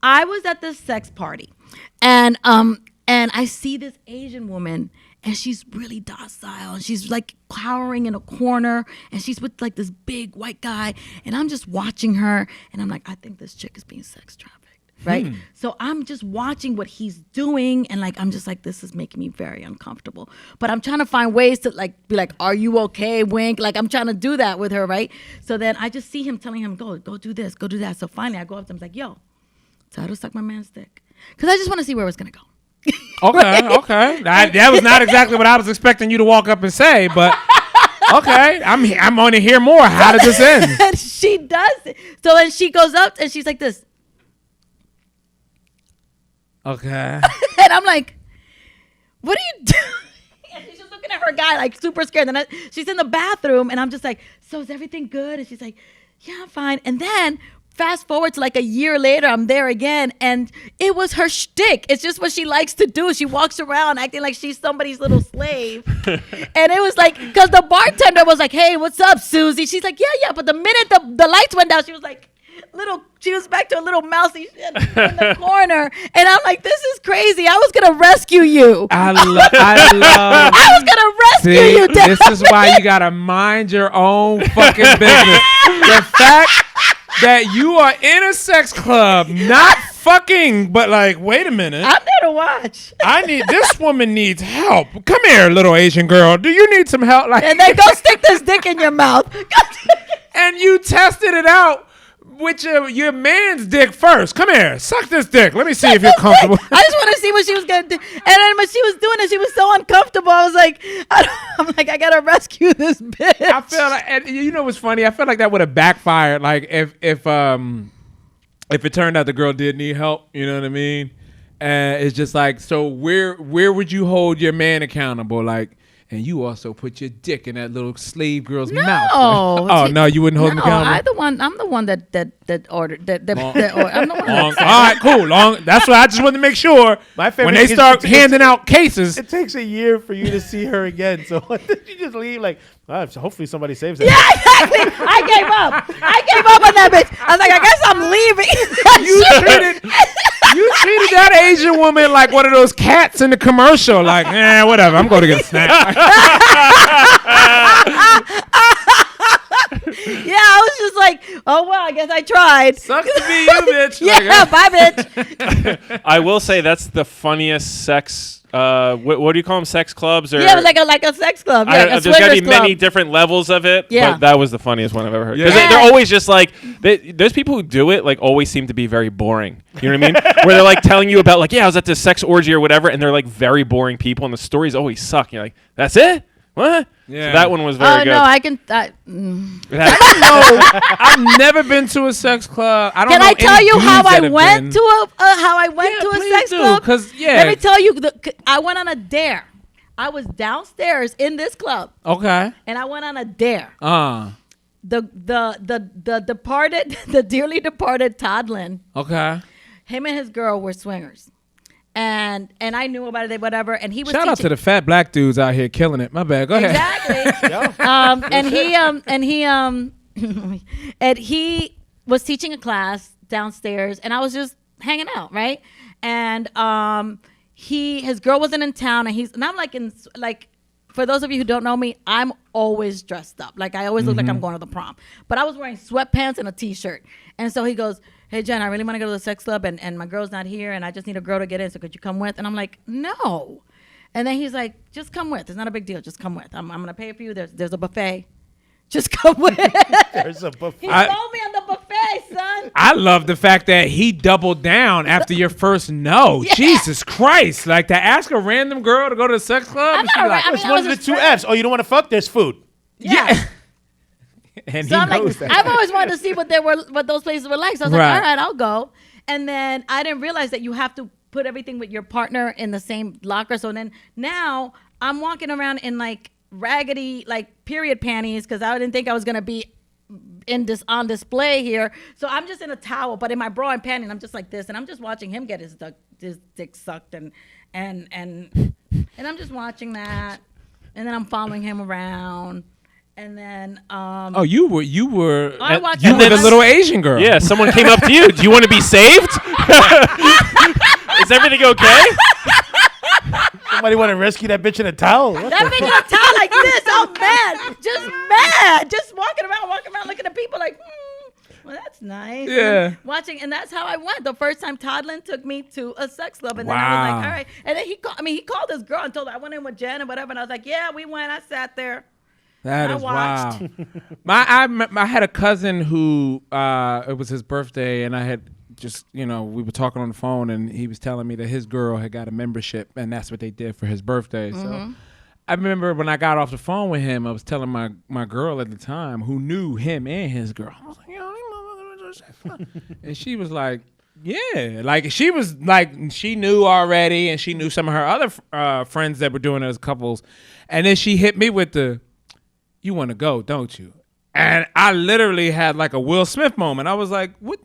I was at this sex party, and I see this Asian woman. And she's really docile, and she's like cowering in a corner, and she's with like this big white guy, and I'm just watching her, and I'm like, I think this chick is being sex trafficked, right? So I'm just watching what he's doing, and like I'm just like, this is making me very uncomfortable. But I'm trying to find ways to like be like, are you okay? Wink, like I'm trying to do that with her, right? So then I just see him telling him, go do this, go do that. So finally I go up to him, like, yo, tell her to suck my man's dick, because I just want to see where it's gonna go. Okay. That was not exactly what I was expecting you to walk up and say, but okay. I'm going to hear more. How did this end? And she does it. So then she goes up and she's like this. Okay. And I'm like, what are you doing? And she's just looking at her guy like super scared. And then she's in the bathroom and I'm just like, so is everything good? And she's like, yeah, I'm fine. And then fast forward to like a year later, I'm there again, and it was her shtick. It's just what she likes to do. She walks around acting like she's somebody's little slave. And it was like, because the bartender was like, hey, what's up, Susie? She's like, yeah. But the minute the lights went down, she was like, she was back to a little mousy shit in the corner. And I'm like, this is crazy. I was going to rescue you. I love. I was going to rescue you, Dad. This is why you got to mind your own fucking business. The fact that you are in a sex club, not fucking, but like, wait a minute. I'm there to watch. This woman needs help. Come here, little Asian girl. Do you need some help? Like, and then go stick this dick in your mouth. And you tested it out with your man's dick first. Come here, suck this dick. Let me see if you're comfortable. I just want to see what she was gonna do. And then when she was doing it, she was so uncomfortable. I was like, I gotta rescue this bitch. I feel like, and you know what's funny? I feel like that would have backfired. Like if it turned out the girl did need help, you know what I mean? And it's just like, so where would you hold your man accountable? Like, and you also put your dick in that little slave girl's mouth. Oh no, you wouldn't hold him accountable. I'm the one that ordered that I'm the one. All right, cool. That's what I just wanted to make sure. When they start handing out cases, it takes a year for you to see her again. So you just leave like, hopefully somebody saves that. Yeah, exactly. I gave up on that bitch. I was like, I guess I'm leaving. You treated that Asian woman like one of those cats in the commercial. Like, whatever. I'm going to get a snack. Yeah, I was just like, oh well, I guess I tried. Sucks to be you, bitch. Yeah, bye, bitch. I will say that's the funniest sex. What do you call them? Sex clubs? Or Yeah, it was like a sex club. Yeah, a there's got to be swingers club. many different levels of it. Yeah. But that was the funniest one I've ever heard. Because Yeah. they're always just like, those people who do it like always seem to be very boring. You know what I mean? Where they're like telling you about like, yeah, I was at this sex orgy or whatever, and they're like very boring people, and the stories always suck. You're like, that's it? What? Yeah. So that one was very good. Oh no, I can. I've never been to a sex club. I don't Can know I tell any you dudes how that I have went been. to a Please sex do, club? 'cause, yeah. Let me tell you, I went on a dare. I was downstairs in this club, Okay. and I went on a dare. The The dearly departed Todd Lynn, okay. him and his girl were swingers, and I knew about it, whatever. And he was Shout out teaching- to the fat black dudes out here killing it. My bad. Go ahead. Exactly. And he was teaching a class downstairs, and I was just hanging out, right? And his girl wasn't in town, and I'm like for those of you who don't know me, I'm always dressed up. Like I always look like I'm going to the prom. But I was wearing sweatpants and a t-shirt. And so he goes, hey Jen, I really want to go to the sex club, and my girl's not here, and I just need a girl to get in, so could you come with? And I'm like, no. And then he's like, just come with. It's not a big deal. Just come with. I'm going to pay for you. There's a buffet. Just come with. There's a buffet. He told me on the buffet, son. I love the fact that he doubled down after your first no. Yeah. Jesus Christ. Like to ask a random girl to go to the sex club. I'm and she not like, right. It's I one was of the his two friend. F's. Oh, you don't want to fuck? There's food. Yeah. and So he I'm like, knows that. I've always wanted to see what those places were like. So I was Right. like, all right, I'll go. And then I didn't realize that you have to put everything with your partner in the same locker. So then now I'm walking around in like raggedy like period panties because I didn't think I was gonna be on display here. So I'm just in a towel, but in my bra and panty, and I'm just like this, and I'm just watching him get his dick sucked, and I'm just watching that, and then I'm following him around, and then Oh, you were I watched you it were with the my- little Asian girl. Yeah, someone came up to you. Do you want to be saved? Is everything okay? Somebody want to rescue that bitch in a towel? What that the bitch in a towel like this, oh mad, just walking around, looking at people like, well, that's nice. Yeah. And watching, and that's how I went. The first time Toddlin took me to a sex club, and then I Wow. was like, all right. And then he called his girl and told her I went in with Jen and whatever, and I was like, yeah, we went. I sat there. That I is watched. wow. I had a cousin who it was his birthday, and I had just we were talking on the phone, and he was telling me that his girl had got a membership, and that's what they did for his birthday. So I remember when I got off the phone with him, I was telling my girl at the time who knew him and his girl. I was like, yo, these motherfuckers are fun. And she was like, yeah, like she was like she knew already, and she knew some of her other friends that were doing it as couples, and then she hit me with the, you want to go, don't you? And I literally had like a Will Smith moment. I was like, what?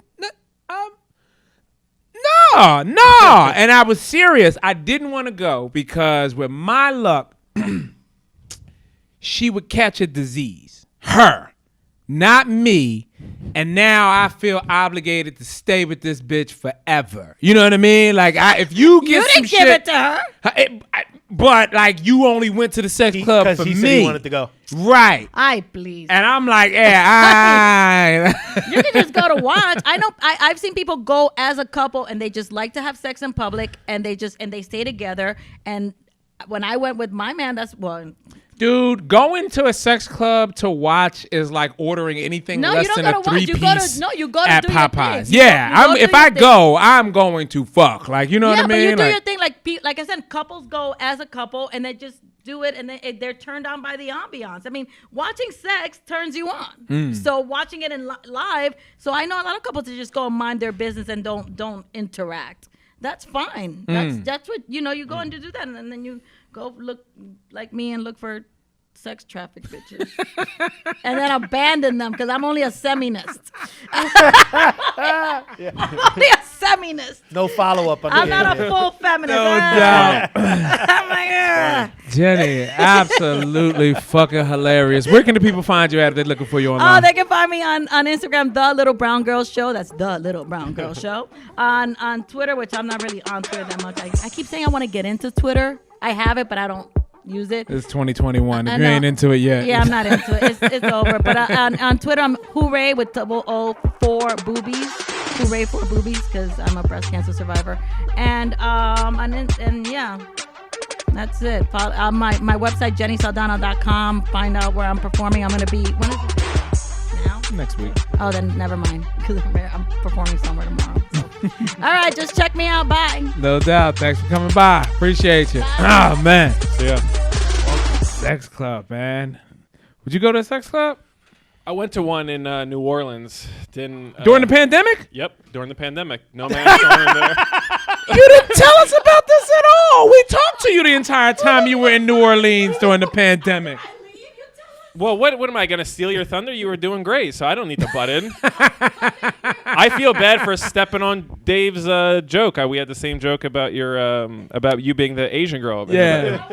No. And I was serious. I didn't want to go because with my luck, she would catch a disease. Her, not me. And now I feel obligated to stay with this bitch forever. You know what I mean? Like, if you get You some didn't give shit, it to her. but like you only went to the sex club Because for he me. said he wanted to go. Right. Please. And I'm like, yeah, You can just go to watch. I know. I've seen people go as a couple, and they just like to have sex in public, and they stay together. And when I went with my man, Dude, going to a sex club to watch is like ordering anything No, you less don't than go a to watch. You go to- 3-piece no, you go to at do your thing. Popeyes. You Yeah, go do if your I thing. go, I'm going to fuck. Like, you know what I mean? but you do Like, your thing. Like I said, couples go as a couple, and they just do it, and they're turned on by the ambiance. I mean, watching sex turns you on. So watching it in live. So I know a lot of couples that just go and mind their business and don't interact. That's fine. That's what you go and do that, and then you go look like me and look for sex traffic bitches, and then abandon them because I'm only a feminist. I'm only a feminist. No follow up on I'm not a full feminist. No doubt. I'm like, Jenny, absolutely fucking hilarious. Where can the people find you at if they're looking for you Oh, online? they can find me on Instagram, The Little Brown Girl Show. That's The Little Brown Girl Show. On Twitter, which I'm not really on Twitter that much. I keep saying I want to get into Twitter. I have it, but I don't use it. It's 2021. If And, you ain't into it yet. Yeah, I'm not into it. It's over. But on Twitter, I'm Hooray with double O 4 boobies. Hooray for boobies, because I'm a breast cancer survivor. And yeah, that's it. Follow, my website, jennysaldana.com. Find out where I'm performing. I'm going to be, when is it? Now? Next week. Oh, then never mind, because I'm performing somewhere tomorrow. So. All right, just check me out. Bye. No doubt. Thanks for coming by. Appreciate you. Oh, man. So, yeah. Sex club, man. Would you go to a sex club? I went to one in New Orleans. Didn't During the pandemic? Yep, during the pandemic. No mask on in there. You didn't tell us about this at all. We talked to you the entire time you were in New Orleans during the pandemic. Well, what am I gonna steal your thunder? You were doing great, so I don't need to butt in. I feel bad for stepping on Dave's joke. We had the same joke about your about you being the Asian girl. Over here.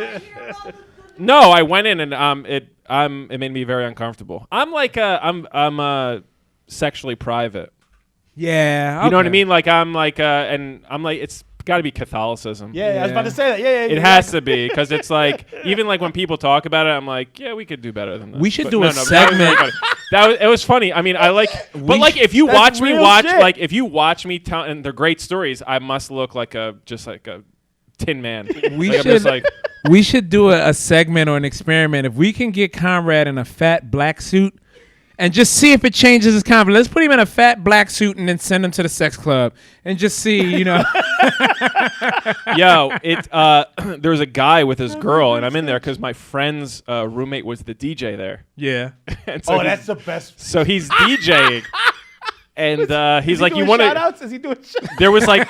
No, I went in and it made me very uncomfortable. I'm like I'm sexually private. Yeah. Okay. You know what I mean? Like I'm like and I'm like it's got to be Catholicism. Yeah, I was about to say that. Yeah. It has to be, because it's like, even like when people talk about it, I'm like, yeah, we could do better than that. We should But do a segment. It was funny. I mean, I like, but like if you watch me and they're great stories, I must look like just like a tin man. We should do a segment or an experiment. If we can get Conrad in a fat black suit and just see if it changes his confidence. Let's put him in a fat black suit and then send him to the sex club and just see, you know. Yo, there was a guy with his girl, and I'm in there because my friend's roommate was the DJ there. Yeah. And so that's the best. So he's DJing. And he's like, you want to? Shout outs? Is he doing? There was like,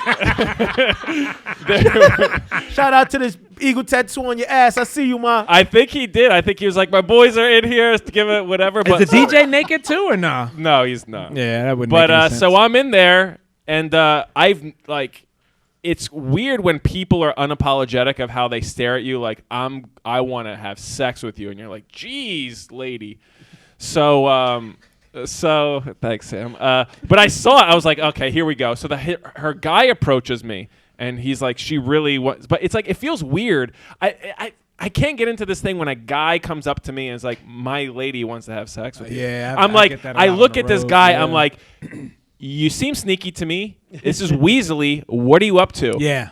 shout out to this eagle tattoo on your ass. I see you, ma. I think he did. I think he was like, my boys are in here to give it whatever. Is But the DJ naked too or no? No, he's not. Yeah, that wouldn't. But make any sense. so I'm in there, and I've like, it's weird when people are unapologetic of how they stare at you. Like I want to have sex with you, and you're like, geez, lady. So thanks, Sam. But I saw it. I was like, okay, here we go. So her guy approaches me, and he's like, she really wants. But it's like, it feels weird. I can't get into this thing when a guy comes up to me and is like, my lady wants to have sex with you. Yeah, I'm like, get that a I lot look on the at this road, guy. yeah. I'm like, you seem sneaky to me. This is Weasley. What are you up to? Yeah.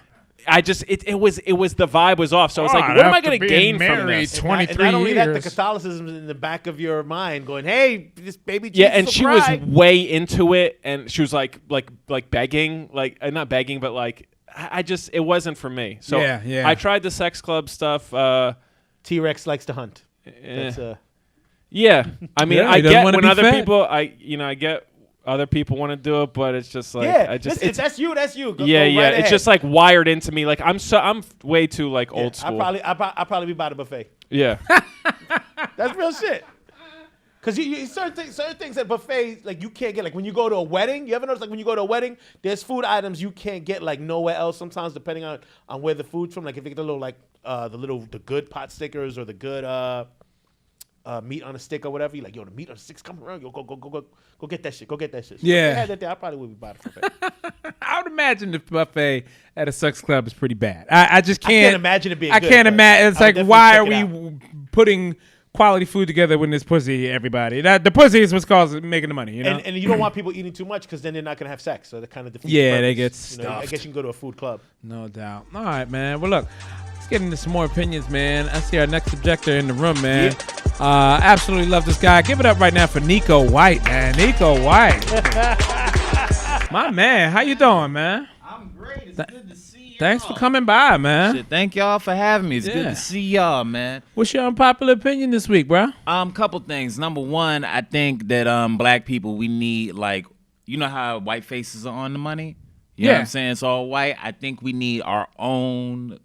I just it was the vibe was off. So I was like, what am I going to gain from this? 23 and not only that, the years. Catholicism is in the back of your mind, going, "Hey, this baby." Yeah, Jesus and will she cry." was way into it, and she was like begging, like not begging, but like I just it wasn't for me. So Yeah. I tried the sex club stuff. T-Rex likes to hunt. That's, Yeah, I mean, Yeah, I he doesn't get wanna when be other fat. people, I get other people want to do it, but it's just like that's you. That's you. Go yeah. right It's ahead. just like wired into me. Like I'm way too like Yeah, old school. I'll probably be by the buffet. Yeah. That's real shit. Cause you certain things at buffets like you can't get, like when you go to a wedding. You ever notice like when you go to a wedding, there's food items you can't get like nowhere else. Sometimes depending on where the food's from. Like if you get the little like the good pot stickers or the good meat on a stick or whatever, you like, yo, the meat on the stick's coming around. Yo, go get that shit. Go get that shit. So Yeah. if they had that there, I probably would be by the buffet. I would imagine the buffet at a sex club is pretty bad. I just can't. I can't imagine it being. I good, can't but imagine. It's I'll like, definitely why check are it we out. putting quality food together when there's pussy? Everybody, the pussy is what's causing making the money. You know. And you don't want people eating too much because then they're not gonna have sex. So that kind of defeats. Yeah, the they purpose. get I stuffed. guess you can go to a food club. No doubt. All right, man. Well, look, let's get into some more opinions, man. I see our next objector in the room, man. Absolutely love this guy. Give it up right now for Nico White, man. Nico White. My man, how you doing, man? I'm great. It's good to see you. Thanks for coming by, man. Shit, thank y'all for having me. It's good Yeah. to see y'all, man. What's your unpopular opinion this week, bro? Couple things. Number one, I think that black people, we need, like, you know how white faces are on the money? You know what I'm saying? It's all white. I think we need our own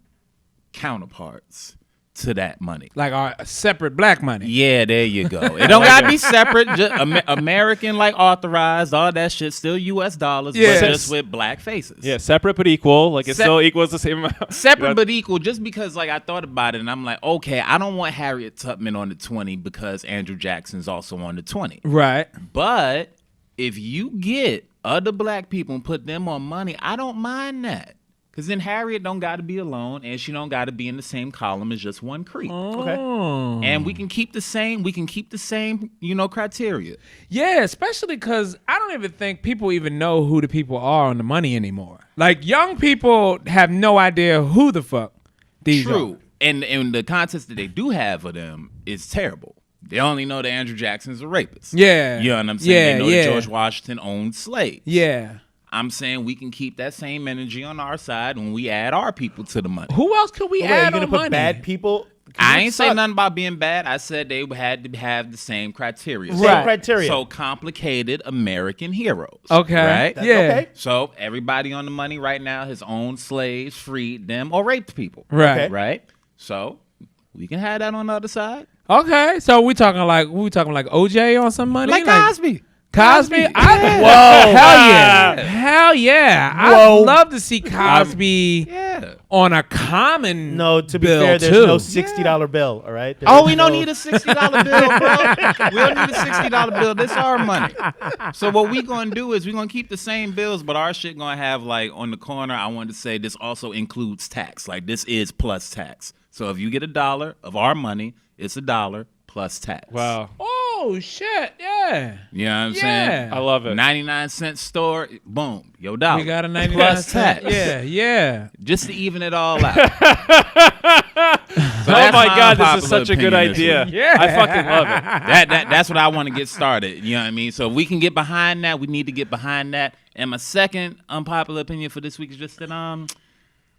counterparts to that money. Like our separate black money. Yeah, there you go. It don't gotta be separate. Just American, like authorized, all that shit. Still U.S. dollars, Yeah. but just with black faces. Yeah, separate but equal. Like it still equals the same amount. Separate but equal, just because like I thought about it and I'm like, okay, I don't want Harriet Tubman on the 20 because Andrew Jackson's also on the 20. Right. But if you get other black people and put them on money, I don't mind that. Because then Harriet don't got to be alone, and she don't got to be in the same column as just one creep. Okay. And we can keep the same. Criteria. Yeah, especially because I don't even think people even know who the people are on the money anymore. Like, young people have no idea who the fuck these True. are. And the context that they do have of them is terrible. They only know that Andrew Jackson's a rapist. Yeah. You know what I'm saying? Yeah, they know yeah. that George Washington owned slaves. Yeah. I'm saying we can keep that same energy on our side when we add our people to the money. Who else could we Okay, are you add gonna on put money? bad people? I ain't say nothing about being bad. I said they had to have the same criteria. Same criteria. So complicated American heroes. Okay. Right? That's Yeah. okay. So everybody on the money right now has owned slaves, freed them, or raped people. Right. Okay. Right? So we can have that on the other side. Okay. So we talking like OJ on some money? Like Cosby. Cosby? Whoa. Hell yeah. Hell yeah. Whoa. I'd love to see Cosby Yeah. on a common No, to be bill fair, there's too. no $60 bill. All right. Oh, There's we don't no- need a $60 bill, bro. We don't need a $60 bill. This our money. So what we gonna do is we gonna keep the same bills, but our shit gonna have like on the corner. I wanted to say this also includes tax. Like this is plus tax. So if you get $1 of our money, it's $1 plus tax. Wow. Oh shit. Yeah. You know what I'm Yeah. saying? I love it. 99-cent store, boom, your dollar. We got a 99 plus cent. tax. Yeah. Yeah. Just to even it all out. So Oh that's my God, this is unpopular such a good opinion this idea. week. Yeah. I fucking love it. That's what I want to get started. You know what I mean? So if we can get behind that, we need to get behind that. And my second unpopular opinion for this week is just that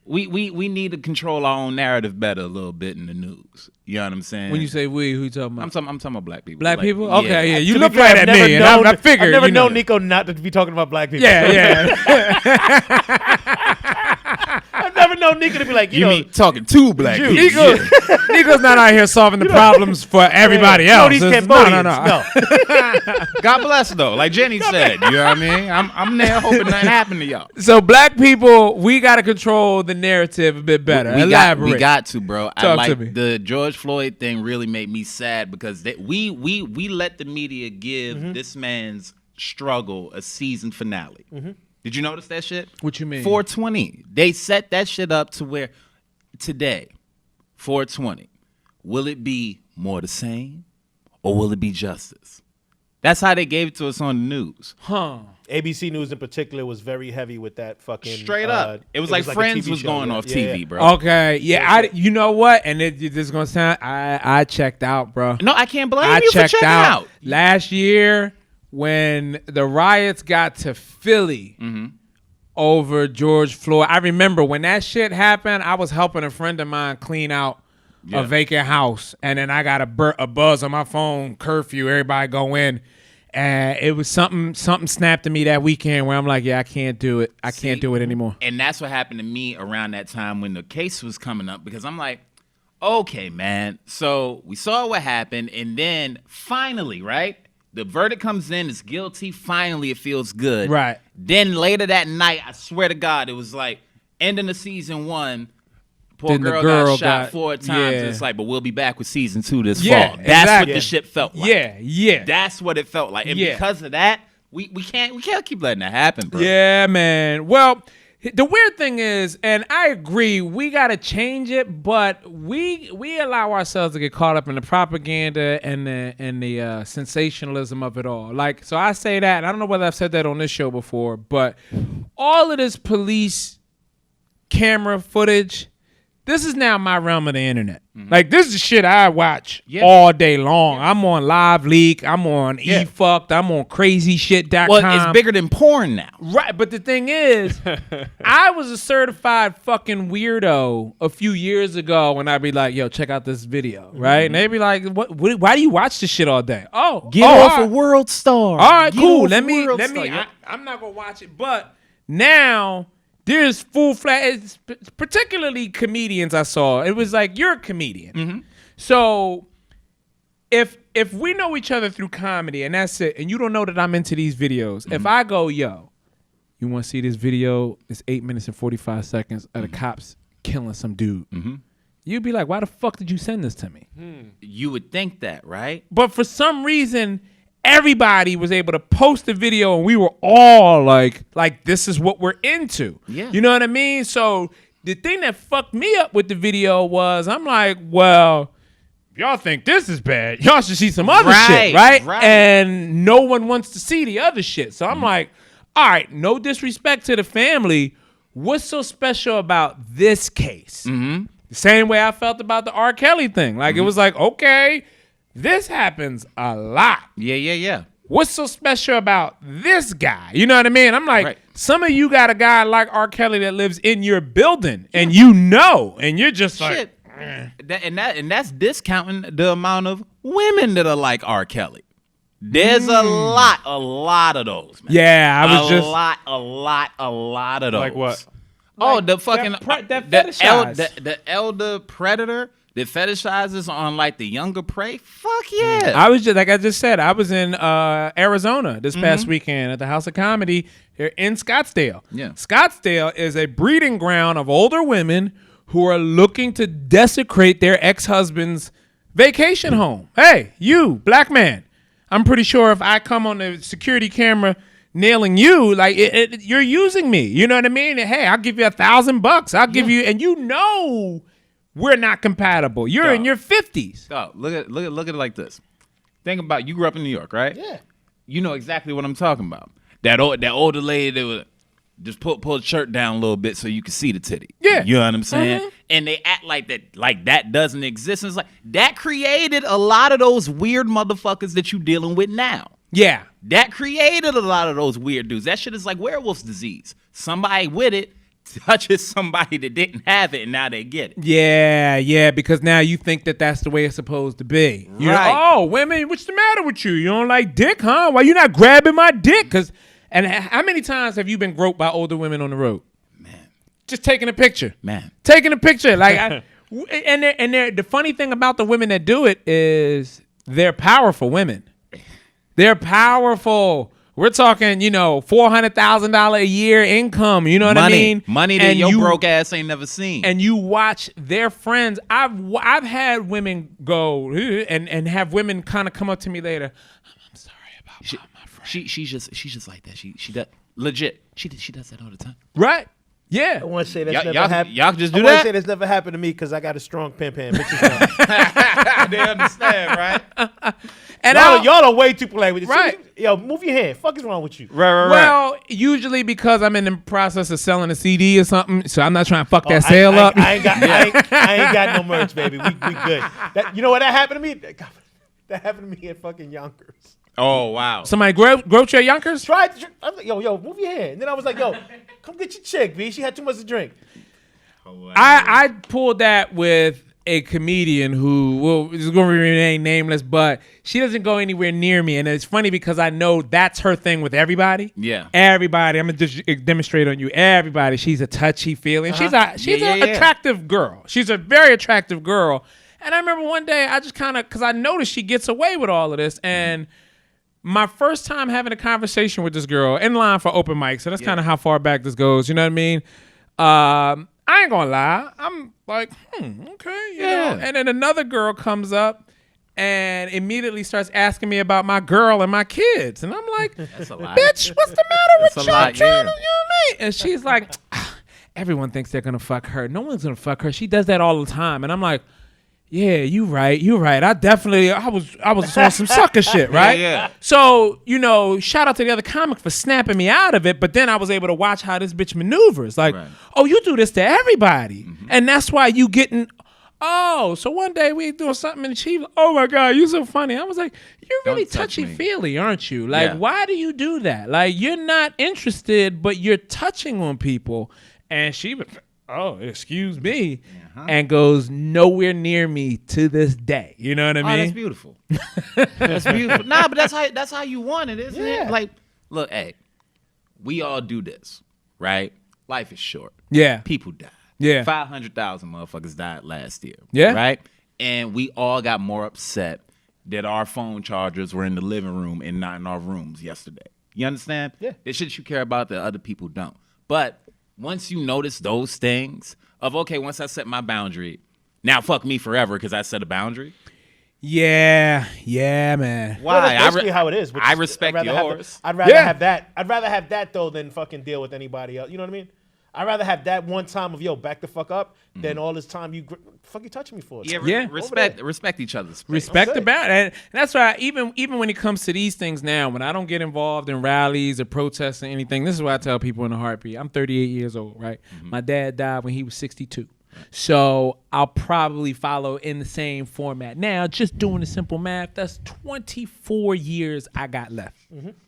we need to control our own narrative better a little bit in the news. You know what I'm saying? When you say we, who you talking about? I'm talking about black people. Black Like, people? Okay, yeah. You To be look fair, right I've at never me, and known- I figured. I've never you know. known Nico not to be talking about black people. Yeah, yeah. I've never known Nico to be like, You mean talking to black people? Nico's not out here solving the problems for everybody You know else. these It's- Cambodians. No. God bless though. Like Jenny said, you know what I mean? I'm there hoping nothing happened to y'all. So black people, we got to control the narrative a bit better. We Elaborate. got to, bro. I Talk to like me. the George Floyd thing really made me sad because we let the media give this man's struggle a season finale. Did you notice that shit? What you mean? 420. They set that shit up to where today, 420, will it be more the same or will it be justice? That's how they gave it to us on the news. Huh. ABC News in particular was very heavy with that fucking. Straight up. It was like a Friends TV was show, going yeah. off Yeah, TV, yeah. bro. Okay. Yeah. You know what? And this is gonna sound. I checked out, bro. No, I can't blame I you for checked checking out. last year when the riots got to Philly over George Floyd. I remember when that shit happened. I was helping a friend of mine clean out a vacant house, and then I got a buzz on my phone. Curfew. Everybody go in. And it was something snapped to me that weekend where I'm like, yeah, I can't do it. I can't do it anymore. And that's what happened to me around that time when the case was coming up because I'm like, okay, man. So we saw what happened. And then finally, right? The verdict comes in, it's guilty. Finally, it feels good. Right. Then later that night, I swear to God, it was like ending of season 1. Poor Then the girl, girl got shot got- 4 times. yeah. It's like, but we'll be back with season 2 this Yeah, fall. That's exactly. what the shit felt like. Yeah. That's what it felt like. And Yeah. because of that, we can't keep letting that happen, bro. Yeah, man. Well, the weird thing is, and I agree, we got to change it, but we allow ourselves to get caught up in the propaganda and the sensationalism of it all. Like, so I say that, and I don't know whether I've said that on this show before, but all of this police camera footage, this is now my realm of the internet. Like, this is the shit I watch all day long. I'm on Live Leak. I'm on eFucked. I'm on crazyshit.com. Well, it's bigger than porn now. Right, but the thing is, I was a certified fucking weirdo a few years ago when I'd be like, yo, check out this video, right? And they'd be like, what, why do you watch this shit all day? Oh, Get oh, off all a right. World Star. All right, Get cool. off Let a me. World Star. I'm not gonna watch it, but now there's full flat. It's particularly comedians I saw. It was like, you're a comedian, so if we know each other through comedy and that's it, and you don't know that I'm into these videos, if I go, yo, you want to see this video? It's 8 minutes and 45 seconds of the cops killing some dude. You'd be like, why the fuck did you send this to me? You would think that, right? But for some reason, everybody was able to post a video, and we were all like this is what we're into. Yeah. You know what I mean? So the thing that fucked me up with the video was I'm like, well, y'all think this is bad, y'all should see some other shit, right? And no one wants to see the other shit. So I'm like, all right, no disrespect to the family. What's so special about this case? The same way I felt about the R. Kelly thing. Like, it was like, okay, this happens a lot. Yeah. What's so special about this guy? You know what I mean? I'm like, some of you got a guy like R. Kelly that lives in your building, and you know, and you're just like, and that's discounting the amount of women that are like R. Kelly. There's a lot of those, man. Yeah, I was a lot of those. Like what? Oh, the fucking that the elder predator that fetishizes on like the younger prey. Fuck yeah. I was just like I just said, I was in Arizona this past weekend at the House of Comedy here in Scottsdale. Yeah. Scottsdale is a breeding ground of older women who are looking to desecrate their ex-husband's vacation home. Hey, you, black man. I'm pretty sure if I come on the security camera nailing you, like you're using me. You know what I mean? Hey, I'll give you $1,000. I'll give you, and you know we're not compatible. You're in your 50s. Oh, look at it like this. Think about, you grew up in New York, right? Yeah. You know exactly what I'm talking about. That older lady that would just pull the shirt down a little bit so you can see the titty. Yeah. You know what I'm saying? And they act like that doesn't exist. And it's like that created a lot of those weird motherfuckers that you dealing with now. Yeah. That created a lot of those weird dudes. That shit is like werewolf's disease. Somebody with it touches somebody that didn't have it, and now they get it. Yeah, because now you think that that's the way it's supposed to be. You know, oh, women, what's the matter with you? You don't like dick, huh? Why you not grabbing my dick? And how many times have you been groped by older women on the road? Man. Just taking a picture. Man. Taking a picture. Like, the funny thing about the women that do it is they're powerful women. They're powerful. We're talking, $400,000 a year income. You know what I mean? Money that your broke ass ain't never seen. And you watch their friends. I've had women go and have women kind of come up to me later. I'm sorry about my friend. She's just like that. She does legit. She does that all the time. Right? Yeah. I want to say that's never y'all, happened. Y'all just do I that. want to say that's never happened to me because I got a strong pimp hand. Bitches They understand, right? And y'all are way too polite with it. Right. Yo, move your hand. Fuck is wrong with you? Right. Well, usually because I'm in the process of selling a CD or something, so I'm not trying to fuck that sale up. I ain't got no merch, baby. We good. You know what that happened to me? That happened to me at fucking Yonkers. Oh wow. Somebody groped your Yonkers? I was like, yo, move your hand. And then I was like, yo, come get your chick, B. She had too much to drink. I pulled that with a comedian who is going to remain nameless, but she doesn't go anywhere near me. And it's funny because I know that's her thing with everybody. Yeah. Everybody. I'm going to just demonstrate on you. Everybody. She's a touchy-feely. She's an attractive girl. She's a very attractive girl. And I remember one day I just kind of, because I noticed she gets away with all of this. And my first time having a conversation with this girl in line for open mic, so that's kind of how far back this goes. You know what I mean? I ain't gonna lie. I'm like, okay, you know. And then another girl comes up and immediately starts asking me about my girl and my kids, and I'm like, that's a lot. Bitch, what's the matter with you? Lot, you know what I mean? And she's like, everyone thinks they're gonna fuck her. No one's gonna fuck her. She does that all the time, and I'm like, yeah, you right. I was on some sucker shit, right? Yeah. So, shout out to the other comic for snapping me out of it, but then I was able to watch how this bitch maneuvers. Like, oh, you do this to everybody. And that's why you getting, so one day we doing something and she, oh my God, you so funny. I was like, you're really touchy-feely, aren't you? Like, why do you do that? Like, you're not interested, but you're touching on people. And she was, oh, excuse me, and goes nowhere near me to this day. You know what I mean? Oh, that's beautiful. That's beautiful. Nah, but that's how you want it, isn't it? Like, look, hey, we all do this, right? Life is short. Yeah. People die. Yeah. 500,000 motherfuckers died last year. Yeah. Right? And we all got more upset that our phone chargers were in the living room and not in our rooms yesterday. You understand? Yeah. There's shit you care about that other people don't. But once you notice those things of, okay, once I set my boundary, now fuck me forever because I set a boundary. Yeah, man. Well, Why? that's basically how it is. which I is- respect I'd rather yours. I'd rather Yeah. have that. I'd rather have that though than fucking deal with anybody else. You know what I mean? I'd rather have that one time of back the fuck up than all this time fuck you touching me for. Yeah. Respect each other's space. Respect Okay. the bound, and that's why even when it comes to these things now, when I don't get involved in rallies or protests or anything, this is what I tell people in a heartbeat. I'm 38 years old, right? My dad died when he was 62. So I'll probably follow in the same format. Now, just doing the simple math, that's 24 years I got left.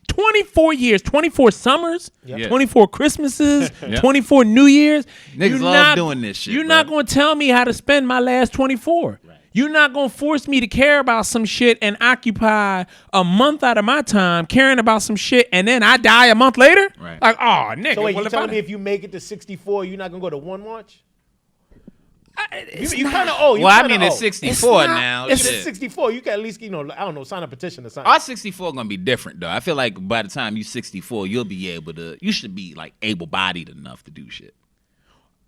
24 years, 24 summers, Yeah. 24 Christmases, Yeah. 24 New Years. Niggas You're love not- doing this shit, You're bro. not going to tell me how to spend my last 24. You're not going to force me to care about some shit and occupy a month out of my time caring about some shit and then I die a month later? Right. Like, oh, nigga. So wait, well, you if telling I- me if you make it to 64, you're not gonna go to one march? it's You not- kind of old. You Well, I kinda mean, it's old. 64 It's not- now. If shit. it's 64, you can at least I don't know, sign a petition or something. Our 64 gonna be different though. I feel like by the time you 64, you'll be able to. You should be like able-bodied enough to do shit.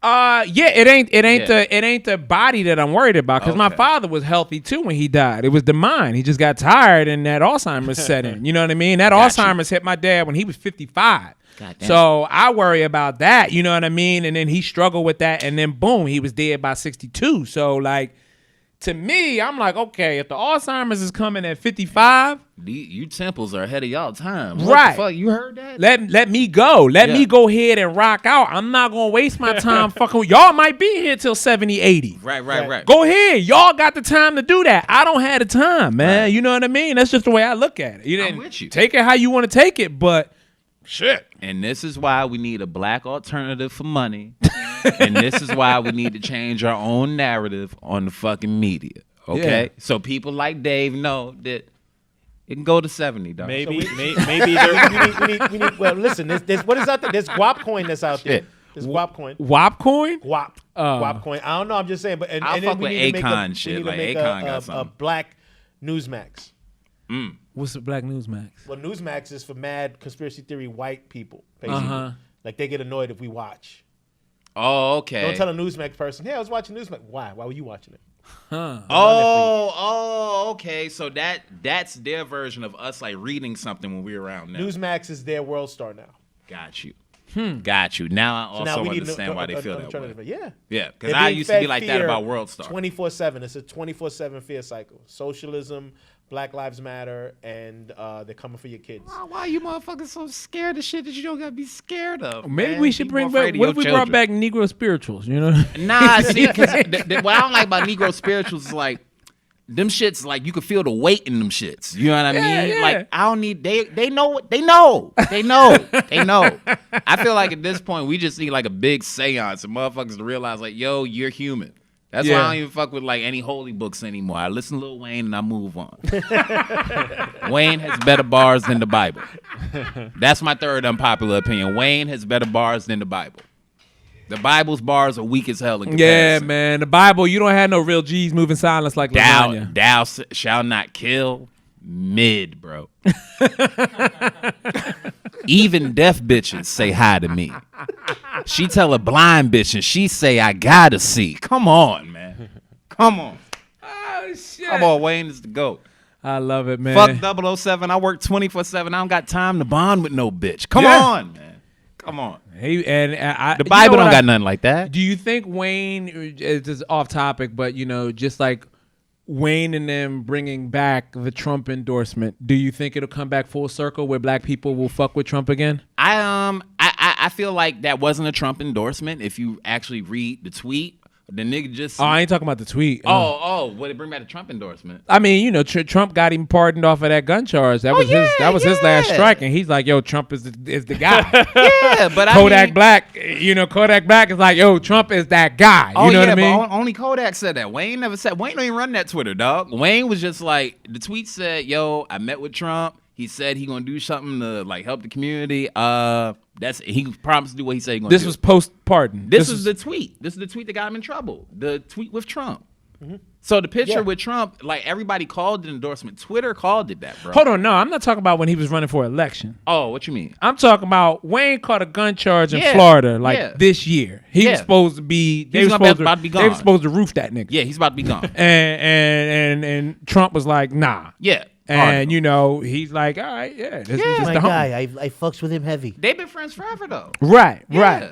Yeah, it ain't Yeah. it ain't the body that I'm worried about because my Okay. father was healthy too when he died. It was the mind. He just got tired and that Alzheimer's set in. You know what I mean? That Got you. Alzheimer's hit my dad when he was 55. Goddamn. So I worry about that. You know what I mean? And then he struggled with that, and then boom, he was dead by 62. So like, to me, I'm like, okay, if the Alzheimer's is coming at 55. You temples are ahead of y'all time. What Right. the fuck? You heard that? Let me go. Let Yeah. me go ahead and rock out. I'm not going to waste my time fucking with y'all. Might be here till 70, 80. Right. Go ahead. Y'all got the time to do that. I don't have the time, man. Right. You know what I mean? That's just the way I look at it. You I'm didn't with you. take it how you want to take it, but shit. And this is why we need a black alternative for money. And this is why we need to change our own narrative on the fucking media. Okay? Yeah. So people like Dave know that it can go to 70, dog. Maybe we there. need. Well, listen. There's what is out there? There's guap coin that's out there. Shit. There's guap coin. WAP coin? Guap. Guap coin. I don't know. I'm just saying. But and I'll then fuck we with need to make Akon we shit, need to like make Akon got a something. black Newsmax. What's the Black Newsmax? Well, Newsmax is for mad conspiracy theory white people. Basically, Uh-huh. like they get annoyed if we watch. Oh, okay. Don't tell a Newsmax person, hey, I was watching Newsmax. Why? Why were you watching it? Okay. So that's their version of us like reading something when we're around now. Newsmax is their world star now. Got you. Got you. Now I So also now we need understand why they feel that way. alternative. Yeah. Yeah, because They're I being used to be fed like that fear about World Star. 24/7. It's a 24/7 fear cycle. Socialism, Black Lives Matter, and they're coming for your kids. Why you motherfuckers so scared of shit that you don't gotta be scared of? Maybe man? we should Be bring more afraid back. of What your if we children. brought back Negro spirituals? You know? Nah, see, because what I don't like about Negro spirituals is like them shits. Like you can feel the weight in them shits. You know what I mean? Yeah. Like I don't need. They know. They know. They know. I feel like at this point we just need like a big seance and motherfuckers to realize like, yo, you're human. That's why Yeah. I don't even fuck with like any holy books anymore. I listen to Lil Wayne and I move on. Wayne has better bars than the Bible. That's my third unpopular opinion. Wayne has better bars than the Bible. The Bible's bars are weak as hell in Yeah, comparison. man. The Bible, you don't have no real G's moving silence like lasagna. Thou shall not kill. Mid, bro. Even deaf bitches say hi to me. She tell a blind bitch and she say, I gotta see. Come on, man. Come on. Oh, shit. Come on, Wayne is the GOAT. I love it, man. Fuck 007. I work 24/7. I don't got time to bond with no bitch. Come Yeah. on, man. Come on. Hey, and I, The you Bible know don't what got nothing like that. Do you think Wayne is just off topic, but just like Wayne and them bringing back the Trump endorsement, do you think it'll come back full circle where black people will fuck with Trump again? I feel like that wasn't a Trump endorsement. If you actually read the tweet, the nigga just Oh, I ain't talking about the tweet. would it bring back a Trump endorsement? I mean, Trump got him pardoned off of that gun charge. That was his last strike, and he's like, "Yo, Trump is the guy." Yeah, but Kodak Black, Kodak Black is like, "Yo, Trump is that guy." You know what I mean? But only Kodak said that. Wayne never said. Wayne don't even run that Twitter, dog. Wayne was just like, the tweet said, "Yo, I met with Trump. He said he gonna do something to like help the community. He promised to do what he said he gonna do." This was post pardon. This is the tweet. This is the tweet that got him in trouble. The tweet with Trump. So the picture Yeah. with Trump, like everybody called it endorsement. Twitter called it that, bro. Hold on, no, I'm not talking about when he was running for election. Oh, what you mean? I'm talking about Wayne caught a gun charge in Yeah, Florida yeah. this year. He was Yeah. supposed to be. They He's were gonna supposed be about to be They were gone. supposed to roof that nigga. Yeah, he's about to be gone. And Trump was like, nah. Yeah. And he's like, all right, yeah, this is just My the homie. guy, I fucks with him heavy. They've been friends forever though. Right. Yeah.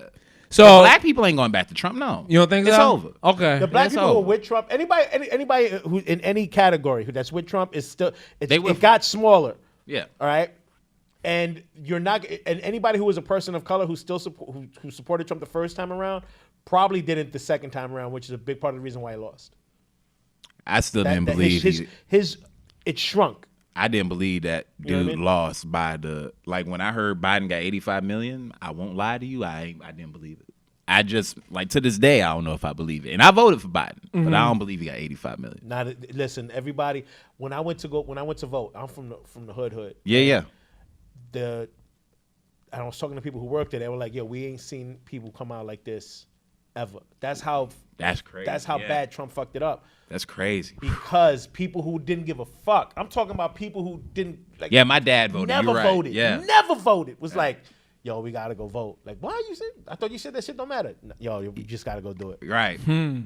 So But black people ain't going back to Trump. No, you don't think it's so? over? Okay. The black That's people who are over. with Trump, anybody who in any category that's with Trump is still They will- it got smaller. Yeah. All right. And you're not, and anybody who was a person of color who still who supported Trump the first time around probably didn't the second time around, which is a big part of the reason why he lost. I still That- didn't that believe his it shrunk. I didn't believe that You know what dude I mean? lost by the like when I heard Biden got 85 million. I won't lie to you, I didn't believe it. I just like to this day I don't know if I believe it, and I voted for Biden, but I don't believe he got 85 million. Listen, everybody. When I went to vote, I'm from the hood. Yeah. I was talking to people who worked there. They were like, "Yo, we ain't seen people come out like this ever." That's how crazy. That's how Yeah. bad Trump fucked it up. That's crazy. Because people who didn't give a fuck. I'm talking about people who didn't like. Yeah, my dad voted. Never You're right. voted. Yeah. Never voted. Was like, yo, we gotta go vote. Like, why you said? I thought you said that shit don't matter. No, yo, we just gotta go do it. Right.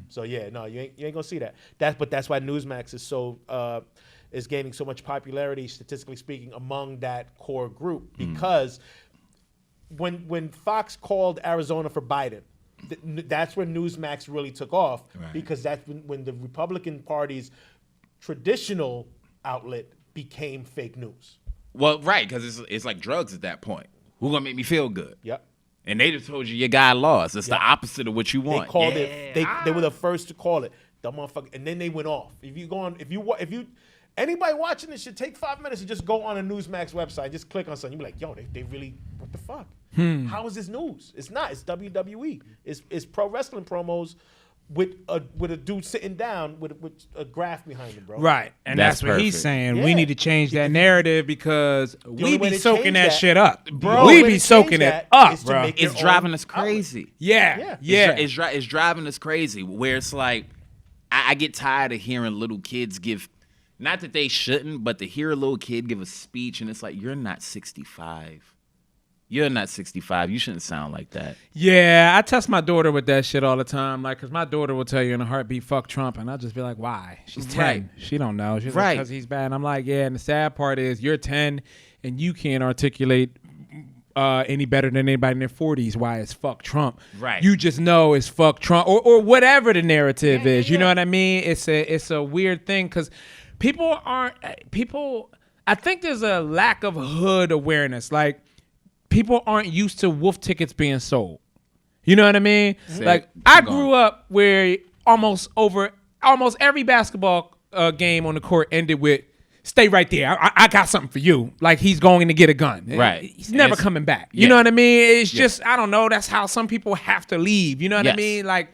So yeah, no, you ain't gonna see that. That's why Newsmax is so is gaining so much popularity, statistically speaking, among that core group. Because when Fox called Arizona for Biden, that's when Newsmax really took off. Right. Because that's when the Republican Party's traditional outlet became fake news. Well, right, because it's like drugs at that point. Who's gonna make me feel good? Yep. And they just told you your guy lost. It's Yeah. the opposite of what you want. They called it. They were the first to call it. The motherfucker, and then they went off. If you anybody watching this should take 5 minutes and just go on a Newsmax website, just click on something. You be like, yo, they really, what the fuck? How is this news? It's not. It's WWE. It's pro wrestling promos with a dude sitting down with a graph behind him, bro. Right. And That's that's what he's perfect. saying. Yeah. We need to change that narrative because only we way be to soaking change that that- shit up. Bro, We the way be to soaking change it that up, is to bro. make your It's driving own us crazy. Yeah. It's driving us crazy. Where it's like, I get tired of hearing little kids give, not that they shouldn't, but to hear a little kid give a speech and it's like, you're not 65. You're not 65. You shouldn't sound like that. Yeah, I test my daughter with that shit all the time. Like, because my daughter will tell you in a heartbeat, fuck Trump. And I'll just be like, why? She's 10. Right. She don't know. She's Right. like, because he's bad. And I'm like, yeah. And the sad part is you're 10 and you can't articulate any better than anybody in their 40s why it's fuck Trump. Right. You just know it's fuck Trump or whatever the narrative is. You know what I mean? It's a weird thing because people, I think there's a lack of hood awareness. Like, people aren't used to wolf tickets being sold. You know what I mean? Sick. Like, I grew up where almost every basketball game on the court ended with, stay right there. I got something for you. Like, he's going to get a gun. Right. He's never It's- coming back. You yeah. know what I mean? It's just, I don't know. That's how some people have to leave. You know what I Yes. mean? Like,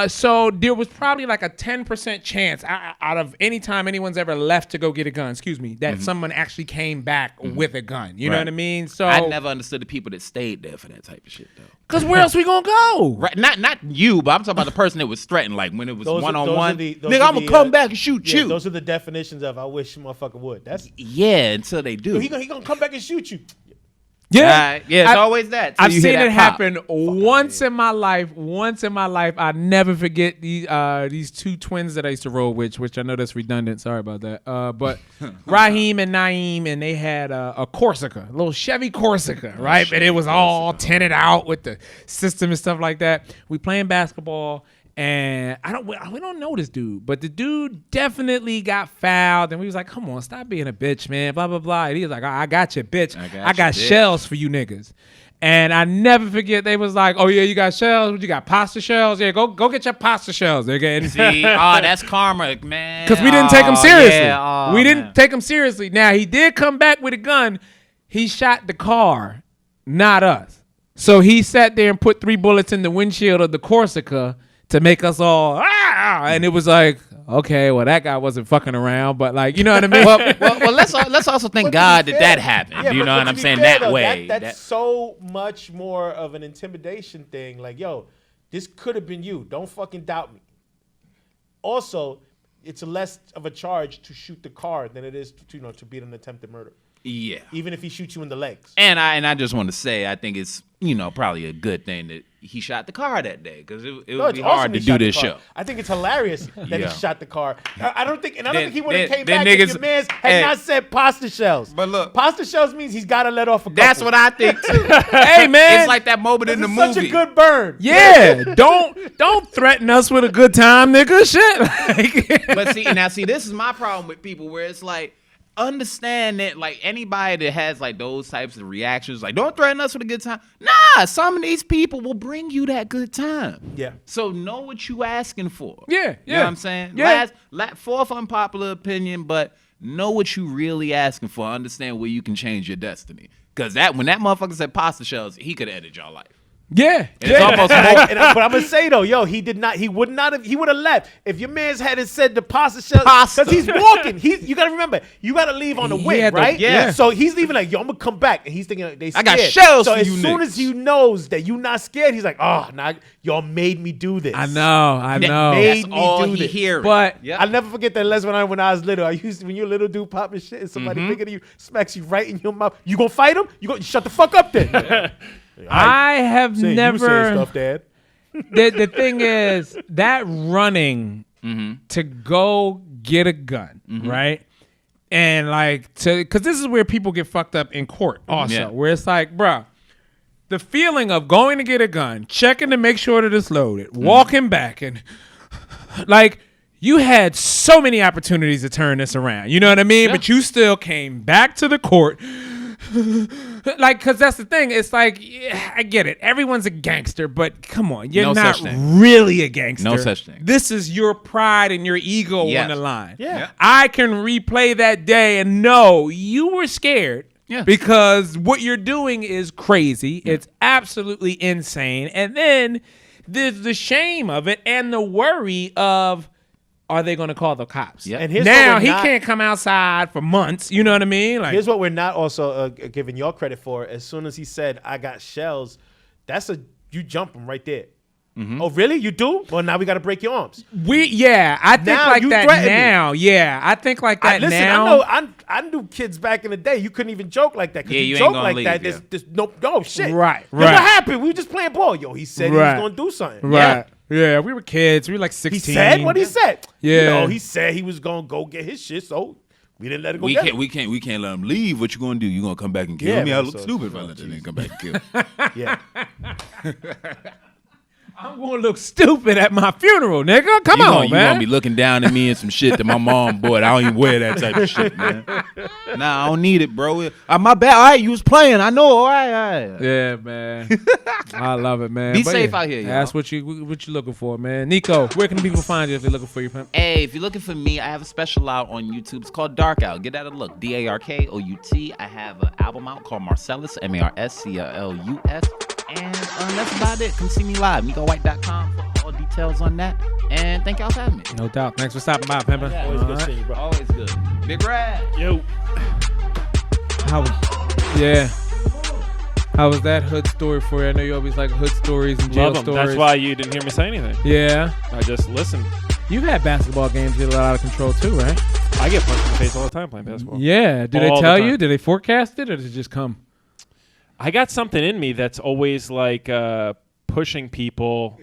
so there was probably like a 10% chance out of any time anyone's ever left to go get a gun, that someone actually came back with a gun. You know Right. what I mean? So I never understood the people that stayed there for that type of shit, though. because where else we gonna go? Right, not you, but I'm talking about the person that was threatened, like when it was Those are- one on those one. are the- those Nigga, are I'm gonna the, come back and shoot Yeah, you. those are the definitions of I wish motherfucker would. That's Yeah, until they do. he gonna come back and shoot you. Yeah, yeah, it's I- always that. till I've you hear seen that it pop. happen once in my life. I never forget these two twins that I used to roll with, which I know that's redundant. Sorry about that. But Raheem and Naeem, and they had a Corsica, a little Chevy Corsica, right? And it was all tinted out with the system and stuff like that. We playing basketball. And we don't know this dude, but the dude definitely got fouled, and we was like, "Come on, stop being a bitch, man." Blah blah blah. And he was like, "I got you, bitch. I got you, bitch." shells for you niggas." And I never forget they was like, "Oh yeah, you got shells? What you got? Pasta shells? Yeah, go get your pasta shells, nigga." See, that's karma, man. Because we didn't take him seriously. Yeah, we man. didn't take him seriously. Now he did come back with a gun. He shot the car, not us. So he sat there and put 3 bullets in the windshield of the Corsica to make us all and it was like, okay, well that guy wasn't fucking around, but like, you know what I mean? well, let's also thank God that happened. Yeah, you but know what to I'm be saying? fair, That though, way. That's so much more of an intimidation thing. Like, yo, this could have been you. Don't fucking doubt me. also it's less of a charge to shoot the car than it is to beat an attempted murder. Yeah. Even if he shoots you in the legs. And I just want to say, I think it's, probably a good thing that he shot the car that day, because it would be it's awesome hard to he do shot the this car. show. I think it's hilarious that Yeah. he shot the car. I don't think he would have came then back if niggas- your man had not said pasta shells. But look- pasta shells means he's got to let off a couple. That's what I think too. Hey man, It's like that moment in the It's movie. such a good burn. yeah, don't threaten us with a good time, nigga. Shit. Like, But see, this is my problem with people, where it's like, understand that, like, anybody that has like those types of reactions, like, don't threaten us with a good time. Nah, some of these people will bring you that good time. Yeah. So know what you asking for. Yeah, You know what I'm saying? Yeah. Fourth unpopular opinion, but know what you really asking for. Understand where you can change your destiny. Because when that motherfucker said pasta shells, he could have ended your life. yeah, And it's almost more. But I'm gonna say though, he did not. He would not have. He would have left if your man's hadn't said the pasta shells. Pasta. Because he's walking. You gotta remember, you gotta leave on the He wing, had to- right? yeah. So he's leaving like, yo, I'm gonna come back, and he's thinking they scared. I got shells So for as you soon niggas. as he knows that you not scared, he's like, oh, nah, y'all made me do this. I know. made That's me all do he this. hearing. But yeah. I'll never forget that lesson when I was little. When you're a little dude popping shit and somebody bigger than you smacks you right in your mouth. You gonna fight him? You shut the fuck up then. I have You never. saying stuff, Dad. The thing is that running to go get a gun, right? And like because this is where people get fucked up in court also, Yeah. where it's like, bruh, the feeling of going to get a gun, checking to make sure that it's loaded, walking back, and like you had so many opportunities to turn this around. You know what I mean? Yeah. But you still came back to the court. Like, because that's the thing. It's like, yeah, I get it. Everyone's a gangster, but come on. You're No not such thing. really a gangster. No such thing. This is your pride and your ego Yes. on the line. Yeah. I can replay that day and know you were scared. Yeah. Because what you're doing is crazy. It's absolutely insane. And then there's the shame of it and the worry of, are they going to call the cops? Yeah. And here's Now what we're he not- can't come outside for months. You know what I mean? Like, Here's what we're not also giving y'all credit for. As soon as he said, I got shells, you jump him right there. Oh, really? You do? Well, now we got to break your arms. I think Now like you that threaten me. now. Yeah, I think like that Listen, now. I knew kids back in the day. You couldn't even joke like that. 'Cause Yeah, you you ain't joke gonna like leave, that. yeah. There's no shit. Right, Yo, right. what happened? We were just playing ball. Yo, he said Right. he was going to do something. Right. Yeah, we were kids. We were like He 16. said what he said. Yeah. He said he was going to go get his shit, so we didn't let it go We get can't, it. we can't let him leave. What you gonna do? You gonna come back and kill Yeah, me? I man, look so- stupid if I let that nigga come back and kill. Yeah. I'm going to look stupid at my funeral, nigga. Come You on, gonna man. be looking down at me and some shit that my mom bought. I don't even wear that type of shit, man. Nah, I don't need it, bro. My bad. All right, you was playing. I know. All right. Yeah, man. I love it, man. Be But safe yeah, out here, y'all. That's what you looking for, man. Nico, where can people find you if they're looking for you, pimp? Hey, if you're looking for me, I have a special out on YouTube. It's called Dark Out. Get that a look. DARKOUT. I have an album out called Marcellus, MARSCLUS. And that's about it. Come see me live. NicoWhite.com for all details on that. And thank y'all for having me. No doubt. Thanks for stopping by, pimp. Always good seeing you, bro. Always good. Big Rad. Yo. How was that hood story for you? I know you always like hood stories and jail Love them. stories. That's why you didn't hear me say anything. Yeah. I just listened. You've had basketball games get a lot out of control too, right? I get punched in the face all the time playing basketball. Yeah. Do they All the tell time. you? Do they forecast it or does it just come? I got something in me that's always like pushing people.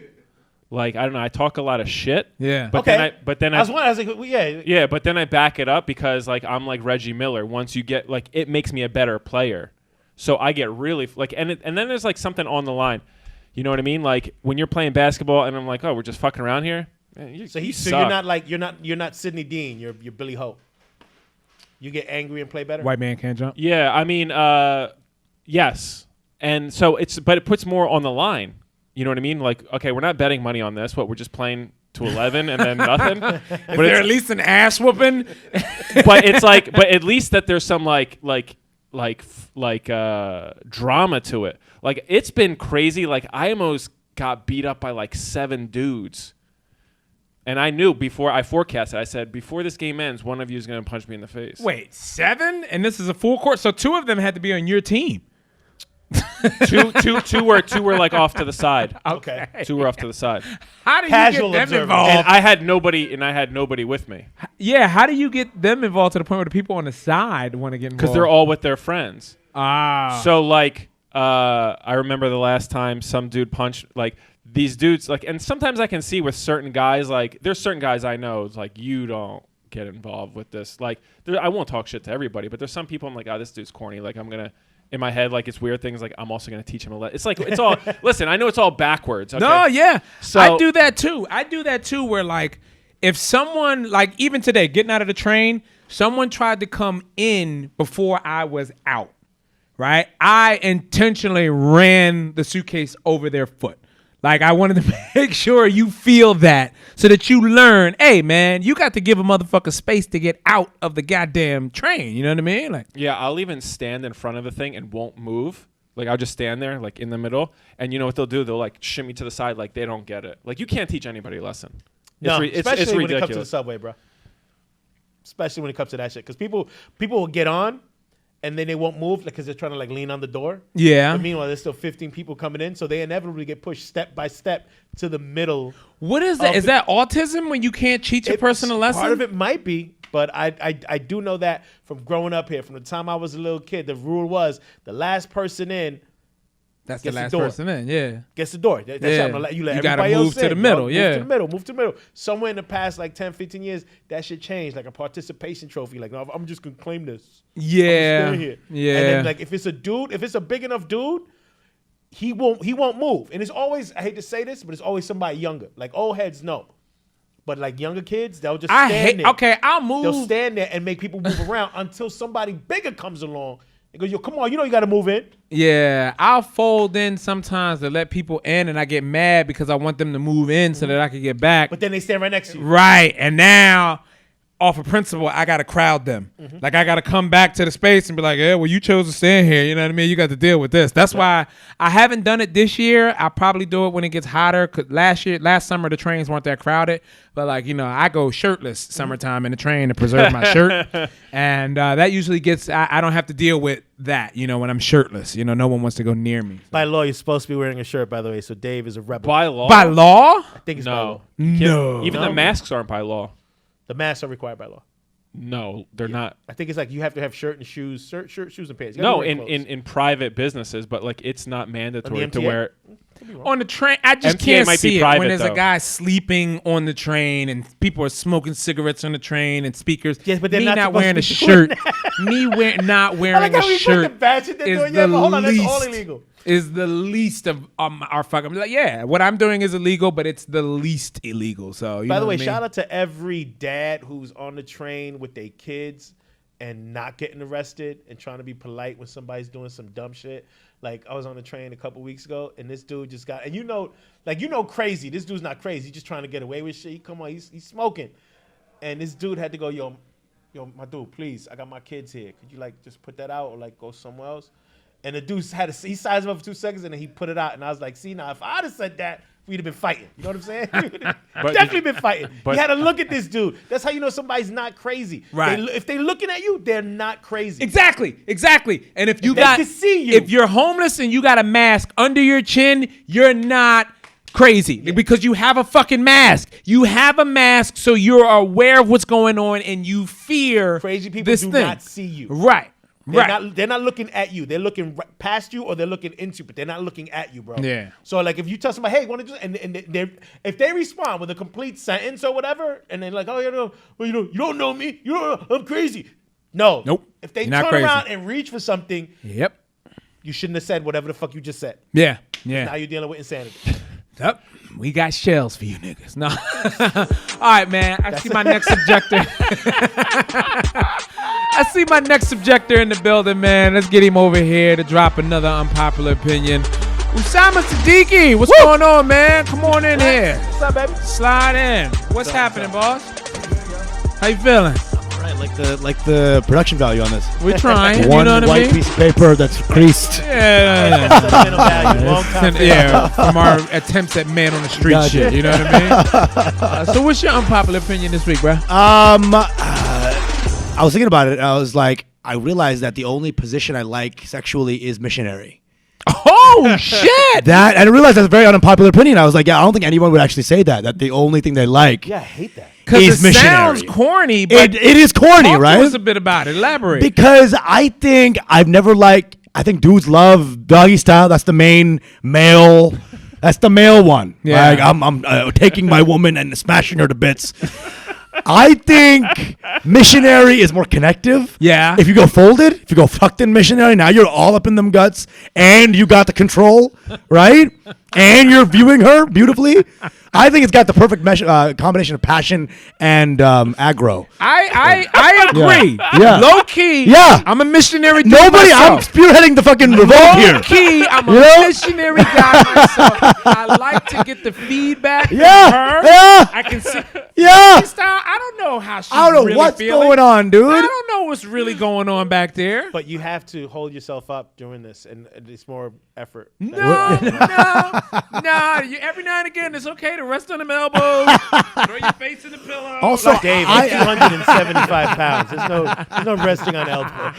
Like, I don't know. I talk a lot of shit. Yeah. But Okay. then I was like, well, yeah. Yeah, but then I back it up because like I'm like Reggie Miller. Once you get like, it makes me a better player. So I get really like, and then there's like something on the line. You know what I mean? Like when you're playing basketball and I'm like, oh, we're just fucking around here. Man, you So suck. you're not like you're not Sidney Dean. You're Billy Ho. You get angry and play better. White man can't jump. Yeah, I mean, yes, and so but it puts more on the line. You know what I mean? Like, okay, we're not betting money on this. What, we're just playing to 11 and then nothing. Is But there it's, at least an ass whooping? but it's like, but at least that there's some like drama to it. Like it's been crazy. Like I almost got beat up by like 7 dudes. And I knew before I forecasted, I said, before this game ends, one of you is going to punch me in the face. Wait, 7? And this is a full court? So 2 of them had to be on your team. Two were like off to the side. Okay. Two were off to the side. How do you Casual get them observer. involved? And I had nobody with me Yeah, how do you get them involved to the point where the people on the side want to get involved? because they're all with their friends. So So I remember the last time some dude punched like these dudes like, and sometimes I can see with certain guys like there's certain guys I know it's like you don't get involved with this. Like I won't talk shit to everybody, but there's some people I'm like, oh, this dude's corny. Like I'm gonna. In my head, like it's weird things. Like I'm also gonna teach him a lesson. It's like it's all. Listen, I know it's all backwards. Okay? No, yeah. So- I do that too. Where like if someone like even today getting out of the train, someone tried to come in before I was out. Right? I intentionally ran the suitcase over their foot. Like I wanted to make sure you feel that so that you learn, hey man, you got to give a motherfucker space to get out of the goddamn train. You know what I mean? Like Yeah, I'll even stand in front of the thing and won't move. Like I'll just stand there, like in the middle, and you know what they'll do? They'll like shimmy to the side, like they don't get it. Like you can't teach anybody a lesson. No, it's especially when it comes to the ridiculous. subway, bro. Especially when it comes to that shit, because people will get on, and then they won't move because they're trying to like lean on the door. yeah. But meanwhile, there's still 15 people coming in, so they inevitably get pushed step by step to the middle. What is that? Is that autism when you can't teach a person a lesson? Part of it might be, but I do know that from growing up here, from the time I was a little kid, the rule was the last person in That's the gets the last door. person in. Yeah. gets the door. That's Yeah. how you let You gotta everybody move else to in, the bro. middle, Move yeah. to the middle. Move to the middle. Somewhere in the past, like 10, 15 years, that shit changed. Like a participation trophy. Like, no, I'm just gonna claim this. Yeah. I'm just here. Yeah. And then, like, if it's a dude, if it's a big enough dude, he won't move. And it's always, I hate to say this, but it's always somebody younger. Like old heads, no. But like younger kids, they'll just stand there. Okay, I'll move. They'll stand there and make people move around until somebody bigger comes along and goes, yo, come on, you know you got to move in. Yeah, I'll fold in sometimes to let people in, and I get mad because I want them to move in so that I can get back. But then they stand right next to you. Right, and now, off of principle, I got to crowd them. Like, I got to come back to the space and be like, yeah, well, you chose to stand here. You know what I mean? You got to deal with this. That's why I haven't done it this year. I'll probably do it when it gets hotter. 'Cause last summer, the trains weren't that crowded. But, like, you know, I go shirtless summertime in the train to preserve my shirt. And that usually gets, I don't have to deal with that, you know, when I'm shirtless. You know, no one wants to go near me. By law, you're supposed to be wearing a shirt, by the way. So Dave is a rebel. By law? By law? I think it's by law. No. You can't- No. Even No. the masks aren't by law. The masks are required by law. No, they're not. I think it's like you have to have shirt and shoes, shirt, shoes and pants. You gotta No, wear in, clothes. in private businesses, but like it's not mandatory to MTA? wear. On the train, I just MTA can't might be see it private, when there's a though. guy sleeping on the train and people are smoking cigarettes on the train and speakers. Yes, but they're me not not supposed wearing to a be shirt. doing Me not I wearing like a how we put the shirt bad shit they're is doing. the Yeah, but hold on, that's all least. illegal. Is the least of our fucking. Like, yeah, what I'm doing is illegal, but it's the least illegal. So, you By know the way, what I mean? shout out to every dad who's on the train with their kids and not getting arrested and trying to be polite when somebody's doing some dumb shit. Like I was on the train a couple weeks ago and this dude just got, and you know crazy. This dude's not crazy. He's just trying to get away with shit. Come on, he's smoking. And this dude had to go, yo, my dude, please, I got my kids here. Could you like just put that out or like go somewhere else? And the dude he sized him up for 2 seconds and then he put it out. And I was like, see, now if I'd have said that, we'd have been fighting. You know what I'm saying? Definitely been fighting. but- You had to look at this dude. That's how you know somebody's not crazy. Right. If they looking at you, they're not crazy. Exactly. And if you They got, can see you. if you're homeless and you got a mask under your chin, you're not crazy because you have a fucking mask. You have a mask, so you're aware of what's going on and you fear Crazy people this do thing. not see you. Right. They're not looking at you. They're looking past you or they're looking into you, but they're not looking at you, bro. Yeah. So like if you tell somebody, hey, want to do, and if they respond with a complete sentence or whatever, and they're like, oh, you don't know me, I'm crazy. No. Nope. If they You're not turn crazy. around and reach for something, Yep. you shouldn't have said whatever the fuck you just said. Yeah. Now Yeah. you're dealing with insanity. Yep. We got shells for you niggas. No. All right, man. I see my next subjector. I see my next subjector in the building, man. Let's get him over here to drop another unpopular opinion. Usama Siddiqui, what's going on, man? Come on in here. What's up, baby? Slide in. What's happening, boss? How you feeling? Right, like the production value on this. We're trying. One you know what I white mean? piece of paper that's creased. Yeah. Sentimental value, long time. Yeah, from our attempts at man on the street Gotcha. shit. You know what I mean? So what's your unpopular opinion this week, bro? I was thinking about it. I was like, I realized that the only position I like sexually is missionary. Oh shit! That, and I realized that's a very unpopular opinion. I was like, yeah, I don't think anyone would actually say that. That the only thing they like Yeah, I hate that. Because is it missionary. sounds corny, but It is corny, talk to right? us a bit about it. Elaborate. Because I think I've never liked. I think dudes love doggy style. That's the main male. That's the male one. Yeah. Like I'm taking my woman and smashing her to bits. I think missionary is more connective. Yeah. If you go folded, if you go fucked in missionary, now you're all up in them guts, and you got the control, right? And you're viewing her beautifully. I think it's got the perfect combination of passion and aggro. I agree. Yeah. Low key. Yeah. I'm a missionary. Dude Nobody, I'm myself. spearheading the fucking revolt Low here. key, I'm a You know? missionary guy myself. I like to get the feedback Yeah. from her. Yeah. I can see. Yeah. Style, I don't know how she's I don't know really what's feeling. going on, dude. I don't know what's really going on back there. But you have to hold yourself up during this, and it's more effort. No. Every now and again, it's okay to rest on them elbows, throw your face in the pillow. Also, Dave, I- it's 275 pounds. There's no resting on elbow.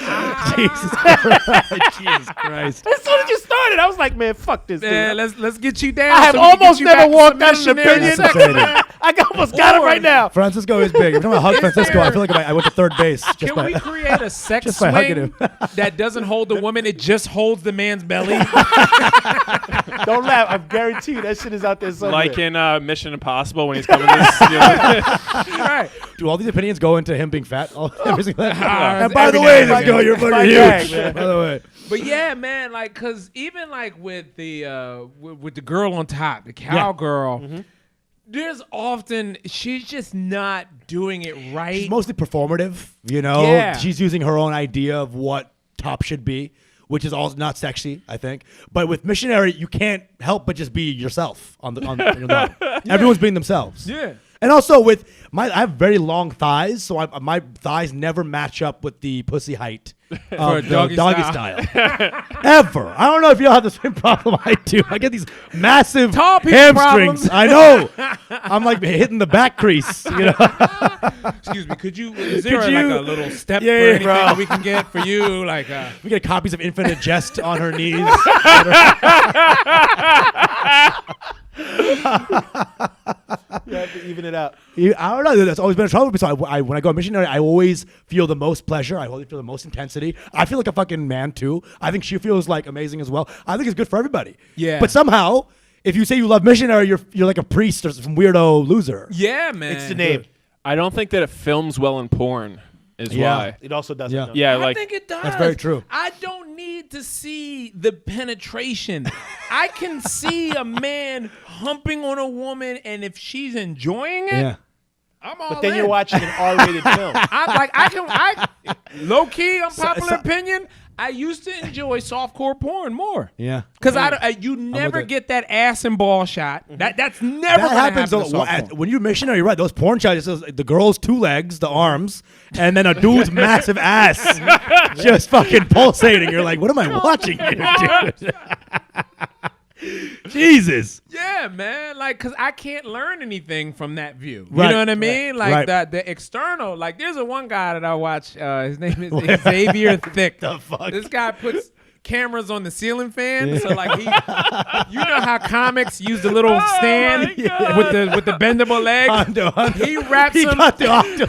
Jesus Christ. Jesus Christ. As soon as you started, I was like, man, fuck this. Yeah, Dude. let's get you down. I have so we can get almost you back never to walked some out of an missionary opinion. sex. Fascinating. I almost got it Or- right now. Francisco is big. Every time I hug Francisco, I feel like I went to third base. Just Can by, we create a sex just by hugging swing him. that doesn't hold the woman? It just holds the man's belly. Don't laugh. I guarantee you that shit is out there somewhere. Like in Mission Impossible when he's coming to steal it. Right. Do all these opinions go into him being fat? Every single time? Ah, And by the every way, now this and guy, again. you're It's my fucking gag, huge. man. By the way. But yeah, man, like, cause even like with the with the girl on top, the cowgirl, there's often she's just not doing it right. She's mostly performative, you know? Yeah. She's using her own idea of what top should be, which is all not sexy, I think. But with missionary, you can't help but just be yourself on the Everyone's being themselves. Yeah. And also with I have very long thighs, so my thighs never match up with the pussy height For of the doggy doggy style. style. Ever. I don't know if y'all have the same problem I do. I get these massive Tall people hamstrings. problems. I know. I'm like hitting the back crease, you know. Excuse me, is there Could like you- a little step Yeah, or yeah, anything bro. that we can get for you? Like, We get copies of Infinite Jest on her knees. You have to even it out. I don't know. That's always been a trouble. So when I go missionary, I always feel the most pleasure. I always feel the most intensity. I feel like a fucking man too. I think she feels like amazing as well. I think it's good for everybody. Yeah. But somehow, if you say you love missionary, you're like a priest or some weirdo loser. yeah, man. It's the name. I don't think that it films well in porn. Is Yeah. why. It also doesn't. Yeah. know. Yeah, I like think it does. That's very true. I don't need to see the penetration. I can see a man humping on a woman, and if she's enjoying it, Yeah. I'm all But then in. you're watching an R-rated film. I low key, unpopular so- opinion. I used to enjoy softcore porn more. Yeah. Cause you never it. get that ass and ball shot. That's never That gonna happens happen to though, softcore. when you're missionary. You're right. Those porn shots, it's the girl's two legs, the arms, and then a dude's massive ass just fucking pulsating. You're like, what am I watching here, dude? Jesus. Yeah, man. Like, cause I can't learn anything from that view. Right. You know what I mean? Like Right. the external. Like, there's a one guy that I watch. His name is Xavier Thick. The fuck? This guy puts cameras on the ceiling fan. So like you know how comics use the little stand with the bendable legs. Hondo. He wraps He them. got the Hondo.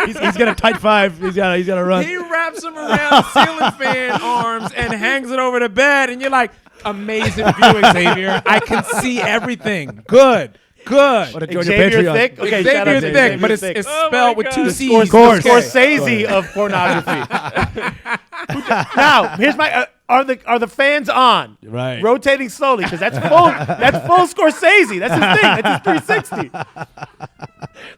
He's got a tight five. He's got to run. He wraps them around the ceiling fan arms and hangs it over the bed, and you're like, amazing viewing, Xavier. I can see everything. Good. What a join your Xavier Patreon. Thick? Okay, shout Xavier out to Thick, Xavier but it's Thick. spelled with two C's. Scorsese of pornography. Now, here's my are the fans on? Right. Rotating slowly because that's full Scorsese. That's his thing. That's his 360.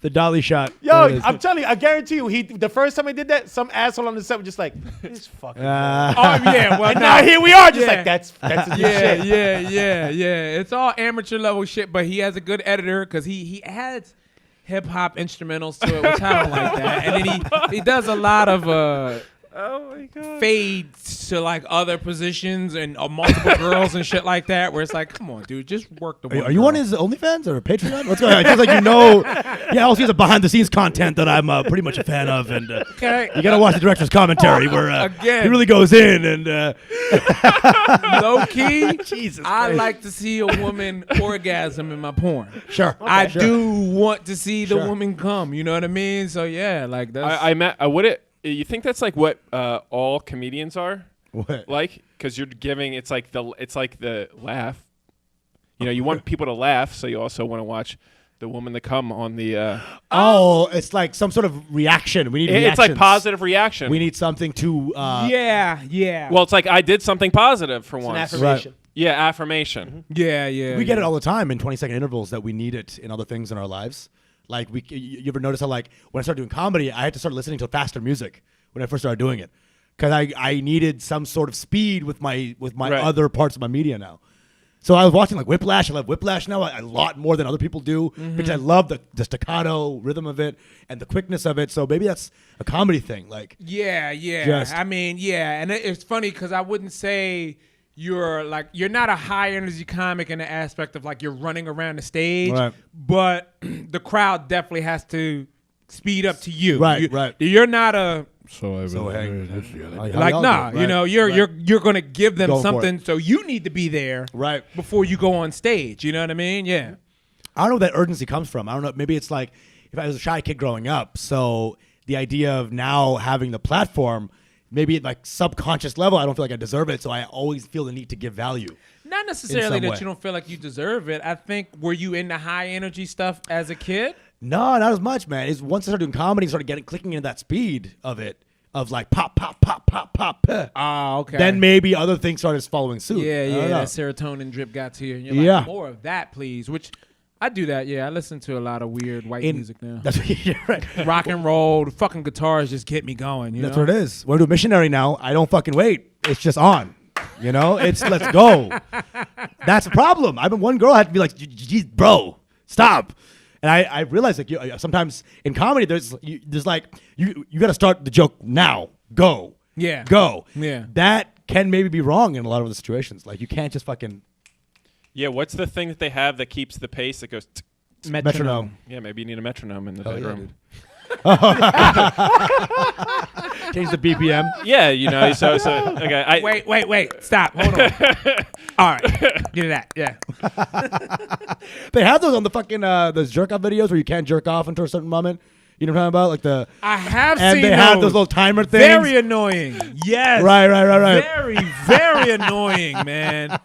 The dolly shot. Yo, There it is. I'm telling you, I guarantee you, the first time I did that, some asshole on the set was just like, this fucking. Oh yeah, well and now here we are, just Yeah. like that's a new yeah, shit. yeah. It's all amateur level shit, but he has a good editor because he adds hip hop instrumentals to it, which I don't like that. And then he does a lot of Oh my god. fade to like other positions and multiple girls and shit like that, where it's like, come on, dude, just work the. Are you on his OnlyFans or Patreon? What's going on? It feels like you know. Yeah, also he's a behind the scenes content that I'm pretty much a fan of, and Okay. you gotta watch the director's commentary where Again. he really goes in and. Low key? Jesus I Christ. like to see a woman orgasm in my porn. Sure. I sure. do want to see the Sure. woman come. You know what I mean? So yeah, like that's. Would it? You think that's like what all comedians are What? like? Because you're giving it's like the laugh. You know, you want people to laugh, so you also want to watch the woman that come on the. Oh, it's like some sort of reaction. We need. It's like reactions. positive reaction. We need something to. yeah. Well, it's like I did something positive for An once. affirmation. Yeah, affirmation. yeah. We get it all the time in 20-second intervals that we need it in other things in our lives. Like you ever notice how like when I started doing comedy, I had to start listening to faster music when I first started doing it, because I needed some sort of speed with my Right. other parts of my media now. So I was watching like Whiplash. I love Whiplash now a lot more than other people do because I love the staccato rhythm of it and the quickness of it. So maybe that's a comedy thing. Like Yeah. Just- I mean, yeah, and it's funny because I wouldn't say you're not a high energy comic in the aspect of like you're running around the stage, Right. but the crowd definitely has to speed up to you. Right, right. You're not a like nah. You know, you're gonna give them Going for something, so you need to be there Right. before you go on stage. You know what I mean? Yeah. I don't know where that urgency comes from. I don't know. Maybe it's like if I was a shy kid growing up, so the idea of now having the platform, maybe at like subconscious level, I don't feel like I deserve it. So I always feel the need to give value. Not necessarily some that way. you don't feel like you deserve it. I think were you into high energy stuff as a kid? No, not as much, man. It's once I started doing comedy and started clicking into that speed of it, of like pop, pop, pop, pop, pop. Oh, okay. Then maybe other things started following suit. Yeah, I don't know. that serotonin drip got to you, and you're Yeah. like, more of that, please. Which I do that. Yeah, I listen to a lot of weird white music now. That's what you're right. Rock and roll, the fucking guitars just get me going. You That's know? what it is. We're doing missionary now. I don't fucking wait. It's just on. You know, it's let's go. That's a problem. I've been one girl had to be like, geez, bro, stop. And I realized like sometimes in comedy there's like you got to start the joke now. Go. Yeah. Go. Yeah. That can maybe be wrong in a lot of the situations. Like you can't just fucking Yeah, what's the thing that they have that keeps the pace that goes? metronome. Yeah, maybe you need a metronome in the bedroom. Change the BPM. Yeah, you know. So okay. Wait. Stop. Hold on. All right. Give me that. Yeah. They have those on the fucking those jerk off videos where you can't jerk off until a certain moment. You know what I'm talking about? Like the I have and seen they have those little timer things. Very annoying. Yes. Right. Very, very annoying, man.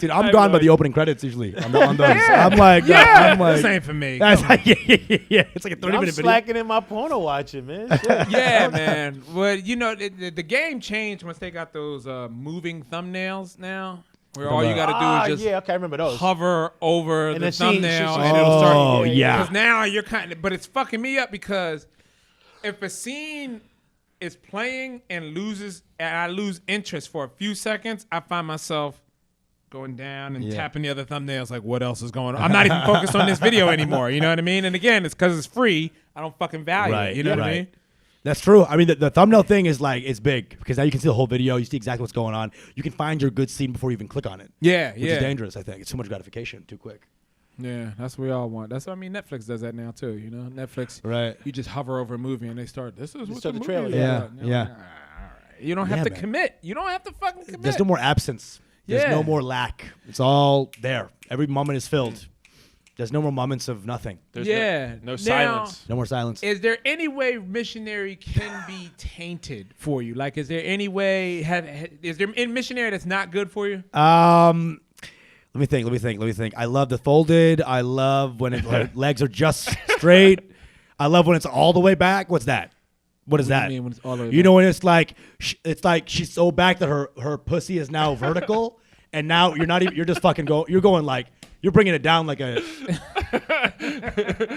Dude, I'm gone by the opening credits usually on those. Yeah. I'm like, This ain't for me. that's Come on. yeah. It's like a 30-minute I'm video. slacking in my porno watching, man. Shit. Yeah, man. Well, you know, the game changed once they got those moving thumbnails now, where all you got to do is just yeah, okay, I remember those. hover over And the then she- thumbnail she- and it'll start. Oh, yeah. Because now you're kind of, but it's fucking me up because if a scene is playing and I lose interest for a few seconds, I find myself going down and tapping the other thumbnails like, what else is going on? I'm not even focused on this video anymore. You know what I mean? And again, it's because it's free. I don't fucking value it. You know what I mean? That's true. I mean, the thumbnail thing is like it's big because now you can see the whole video. You see exactly what's going on. You can find your good scene before you even click on it. Yeah, Which is dangerous. I think it's too much gratification too quick. Yeah, that's what we all want. That's what I mean. Netflix does that now too. You know, Netflix. Right. You just hover over a movie and they start. This is what start the the trailer, movie is yeah. about. And you're Yeah. like, all right. You don't have Yeah, to man. commit. You don't have to fucking commit. There's no more absence. There's Yeah. no more lack. It's all there. Every moment is filled. There's no more moments of nothing. There's Yeah. no Now- silence. No more silence. Is there any way missionary can be tainted for you? Like, is there any way? Is there in missionary that's not good for you? Let me think. I love the folded. I love when legs are just straight. I love when it's all the way back. What's that? What is What do you that? mean when it's all the way You back? know when it's like she's so back that her pussy is now vertical, and now you're not even. You're just fucking go. You're going like you're bringing it down like a.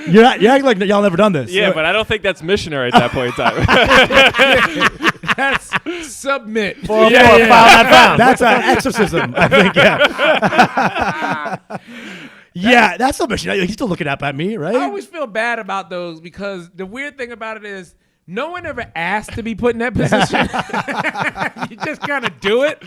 You're acting like y'all never done this. Yeah, but I don't think that's missionary at that point in time. That's submit. That's an exorcism. I think. Yeah. Yeah, that's a mission. He's still looking up at me, right? I always feel bad about those because the weird thing about it is no one ever asked to be put in that position. You just kind of do it.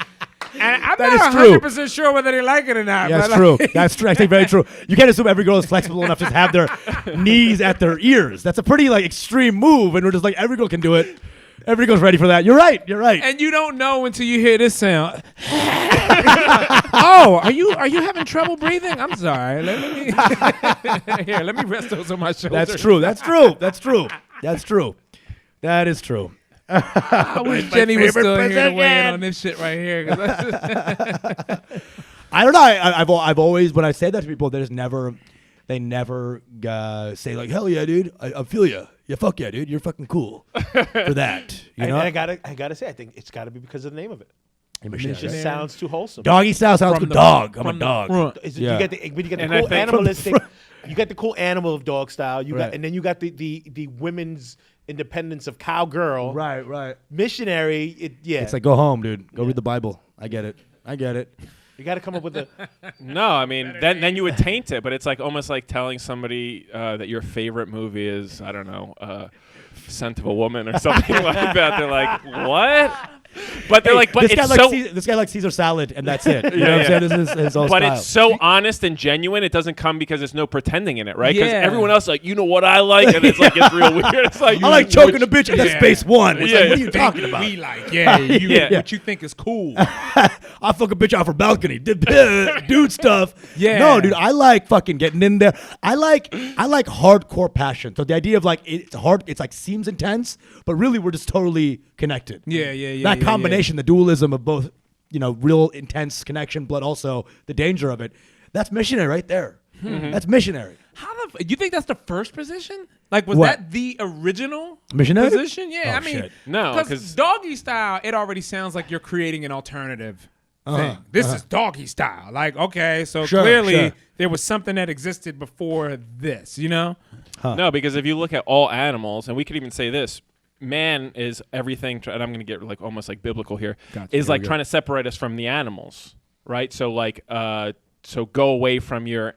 And I'm That not is true. 100% sure whether they like it or not. Yeah, but that's true. That's true. I think very true. You can't assume every girl is flexible enough to have their knees at their ears. That's a pretty like extreme move, and we're just like every girl can do it. Every girl's ready for that. You're right. You're right. And you don't know until you hear this sound. Oh, are you having trouble breathing? I'm sorry. Let me rest those on my shoulders. That's true. That's true. That's true. That's true. That is true. I wish Jenny was still favorite here to weigh in position. on this shit right here. 'Cause that's I don't know. I've always when I say that to people, they never say like, hell yeah, dude. I feel you. Yeah, fuck yeah, dude. You're fucking cool for that. You know. And I gotta say, I think it's gotta be because of the name of it. It just sounds too wholesome. Doggy style sounds good. Dog. I'm a dog. You get the And cool I think- animalistic. You got the cool animal of dog style. You Right. got, and then you got the women's independence of cowgirl. Right. Missionary. It's like go home, dude. Go read the Bible. I get it. You got to come up with a. No, I mean then you would taint it, but it's like almost like telling somebody that your favorite movie is, I don't know, Scent of a Woman or something like that. They're like, what? But they're like, but this it's guy so. this guy likes Caesar salad, and that's it. You know what I'm Yeah. saying? This is his whole But style. it's so honest and genuine. It doesn't come because there's no pretending in it, right? Because Yeah. everyone else is like, you know what I like, and it's like it's real weird. It's like I like choking a bitch, and that's Yeah. space one. It's Yeah. like, what are you talking about? We like, you, Yeah. what you think is cool. I fuck a bitch off her balcony. Dude stuff. Yeah. No, dude, I like fucking getting in there. I like hardcore passion. So the idea of like it's hard, it's like seems intense, but really we're just totally connected. Yeah. That combination, the dualism of both, real intense connection, but also the danger of it. That's missionary right there. That's missionary. You think that's the first position? Like, was What? that the original Missionary? position? Yeah, Oh, I mean, shit. No, because 'cause- doggy style, it already sounds like you're creating an alternative thing. This is doggy style. Like, okay, so Sure, clearly sure. there was something that existed before this, you know? No, because if you look at all animals, and we could even say this, man is everything, and I'm going to get like almost like biblical here, Gotcha. is Here like we go. trying to separate us from the animals, right? So like, so go away from your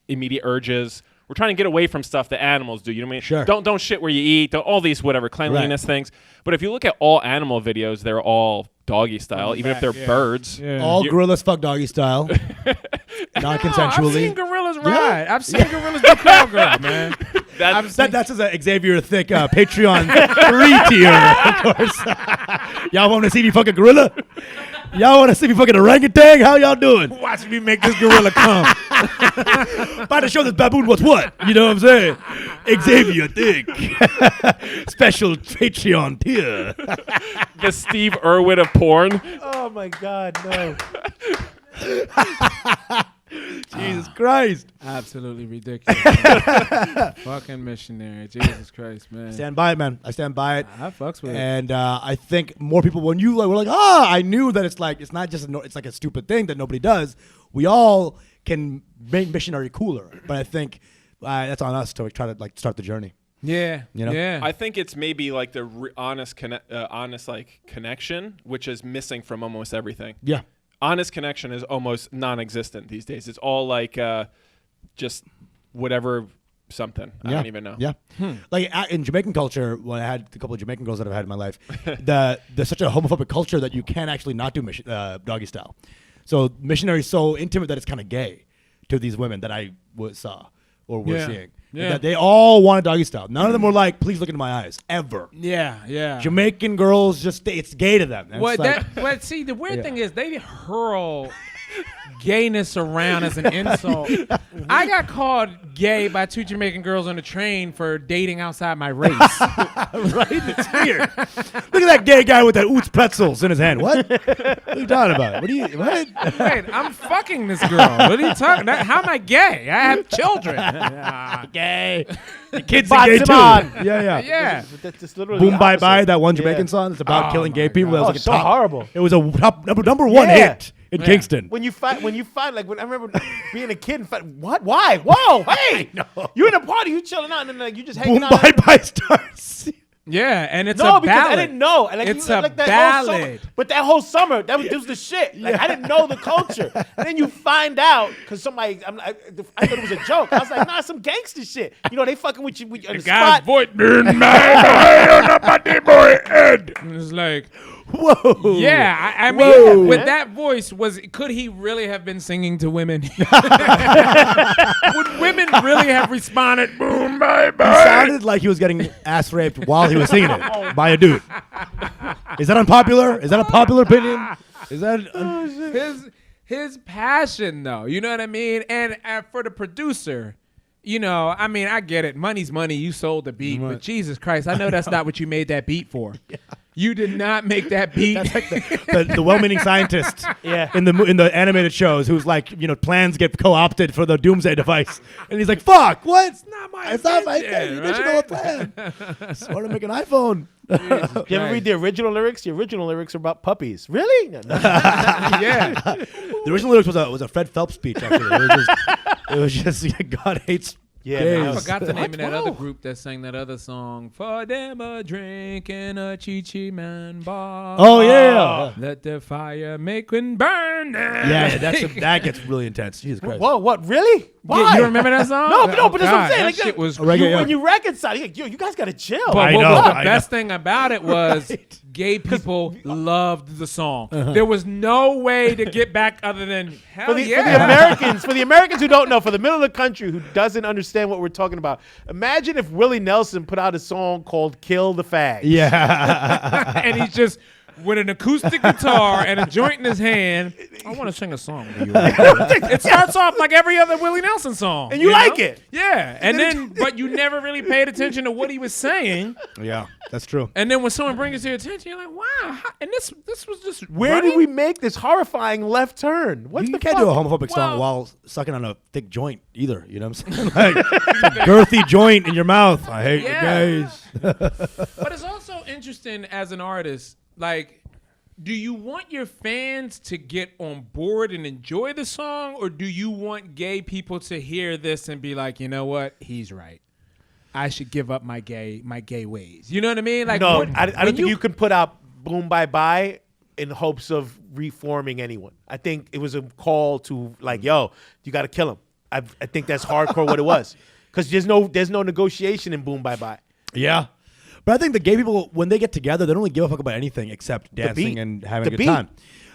immediate urges. We're trying to get away from stuff that animals do. You know what I mean? Sure. Don't shit where you eat. All these whatever cleanliness things. But if you look at all animal videos, they're all doggy style, even if they're birds. Yeah. All gorillas fuck doggy style, Oh, I've non-consensually. seen gorillas ride. I've seen gorillas do cowgirl, man. That's That's as a Xavier Thick Patreon 3 tier, of course. Y'all want to see me fuck a gorilla? Y'all want to see me fucking orangutan? How y'all doing? Watch me make this gorilla come. About to show this baboon what's what. You know what I'm saying? Xavier Thick. Special Patreon tier. the Steve Irwin of porn. Oh my God, no! Jesus Christ. Absolutely ridiculous. Fucking missionary. Jesus Christ, man. Stand by it, man. I stand by it. I fucks with it. And I think more people, when you were like, I knew that it's like, it's not just, it's like a stupid thing that nobody does. We all can make missionary cooler. But I think that's on us to try to like start the journey. Yeah. You know? Yeah. I think it's maybe like the honest like connection, which is missing from almost everything. Yeah. Honest connection is almost non-existent these days. It's all like just whatever something. I don't even know. Yeah. Like in Jamaican culture, when I had a couple of Jamaican girls that I've had in my life, there's such a homophobic culture that you can't actually not do doggy style. So missionary is so intimate that it's kind of gay to these women that I saw or were Yeah. seeing. Yeah. That they all wanted doggy style. None of them were like, please look into my eyes, ever. Yeah. Jamaican girls it's gay to them. And Well, it's like, see, the weird Yeah. thing is they hurl gayness around as an insult. I got called gay by 2 Jamaican girls on the train for dating outside my race. right? It's weird. Look at that gay guy with that Oots pretzels in his hand. What? What are you talking about? What? Wait, I'm fucking this girl. What are you talking about? How am I gay? I have children. Gay. The kids are gay too. Batiman. Yeah. Yeah. That's just literally Boom the Bye opposite. Bye, that one Jamaican Yeah. song. It's about Oh killing gay my people. That God. was like a so top, horrible. It was a top number one Yeah. hit in Kingston. When you find like when I remember being a kid and what? Why? Whoa, hey! You're in a party, you chilling out, and then like you just hanging Boom out. Bye Bye starts. Yeah, and it's No, a because ballad. I didn't know. Like, It's you, a like that whole summer, ballad. but that whole summer, this was the shit. Like I didn't know the culture. And then you find out because somebody, I thought it was a joke. I was like, nah, some gangster shit. You know, they fucking with you on the Guy's spot. voice in my boy head. And it's like, Whoa. yeah, I mean, Whoa. with that voice, could he really have been singing to women? Would women really have responded? Boom, bye, He bye. sounded like he was getting ass raped while he was singing it by a dude. Is that unpopular? Is that a popular opinion? Is that His passion, though, you know what I mean? And for the producer, you know, I mean, I get it. Money's money. You sold the beat, but Jesus Christ, I know that's not what you made that beat for. You did not make that beat. That's like the well-meaning scientist in the animated shows who's like, you know, plans get co-opted for the doomsday device. And he's like, fuck, what? It's not my invention, original plan. So I want to make an iPhone. You ever read the original lyrics? The original lyrics are about puppies. Really? No. Yeah. The original lyrics was a Fred Phelps speech, actually. It was just God hates Yeah, gays. man. I forgot the name of that other Whoa. group that sang that other song. For them a drink in a Chi-Chi Man bar. Oh, yeah. Let the fire make and burn. Yeah, that gets really intense. Jesus Christ. Whoa, what? Really? Why? Yeah, you remember that song? No, but that's what I'm God, saying. That Like, shit was Reggae, yeah. when you reconcile, you're like, yo, you guys gotta chill. But I what know, was the I best thing about it was gay people loved the song. There was no way to get back other than hell For the yeah. for the Americans who don't know, for the middle of the country who doesn't understand what we're talking about, imagine if Willie Nelson put out a song called "Kill the Fag." Yeah. And he's just with an acoustic guitar and a joint in his hand. I want to sing a song to you. It starts off like every other Willie Nelson song. And you like it. Yeah. And then, but you never really paid attention to what he was saying. Yeah, that's true. And then when someone brings it to your attention, you're like, wow. And this was just Where right? did we make this horrifying left turn? What You the can't fuck? do a homophobic song Well- while sucking on a thick joint either. You know what I'm saying? Like, it's a girthy joint in your mouth. I hate Yeah. you guys. But it's also interesting as an artist, like, do you want your fans to get on board and enjoy the song, or do you want gay people to hear this and be like, you know what, he's right, I should give up my gay ways? You know what I mean? Like, No, what- I don't when think you can put out "Boom Bye Bye" in hopes of reforming anyone. I think it was a call to like, yo, you got to kill him. I think that's hardcore what it was, because there's no negotiation in "Boom Bye Bye." Yeah. But I think the gay people, when they get together, they don't really give a fuck about anything except beat. dancing and having The a good beat. time.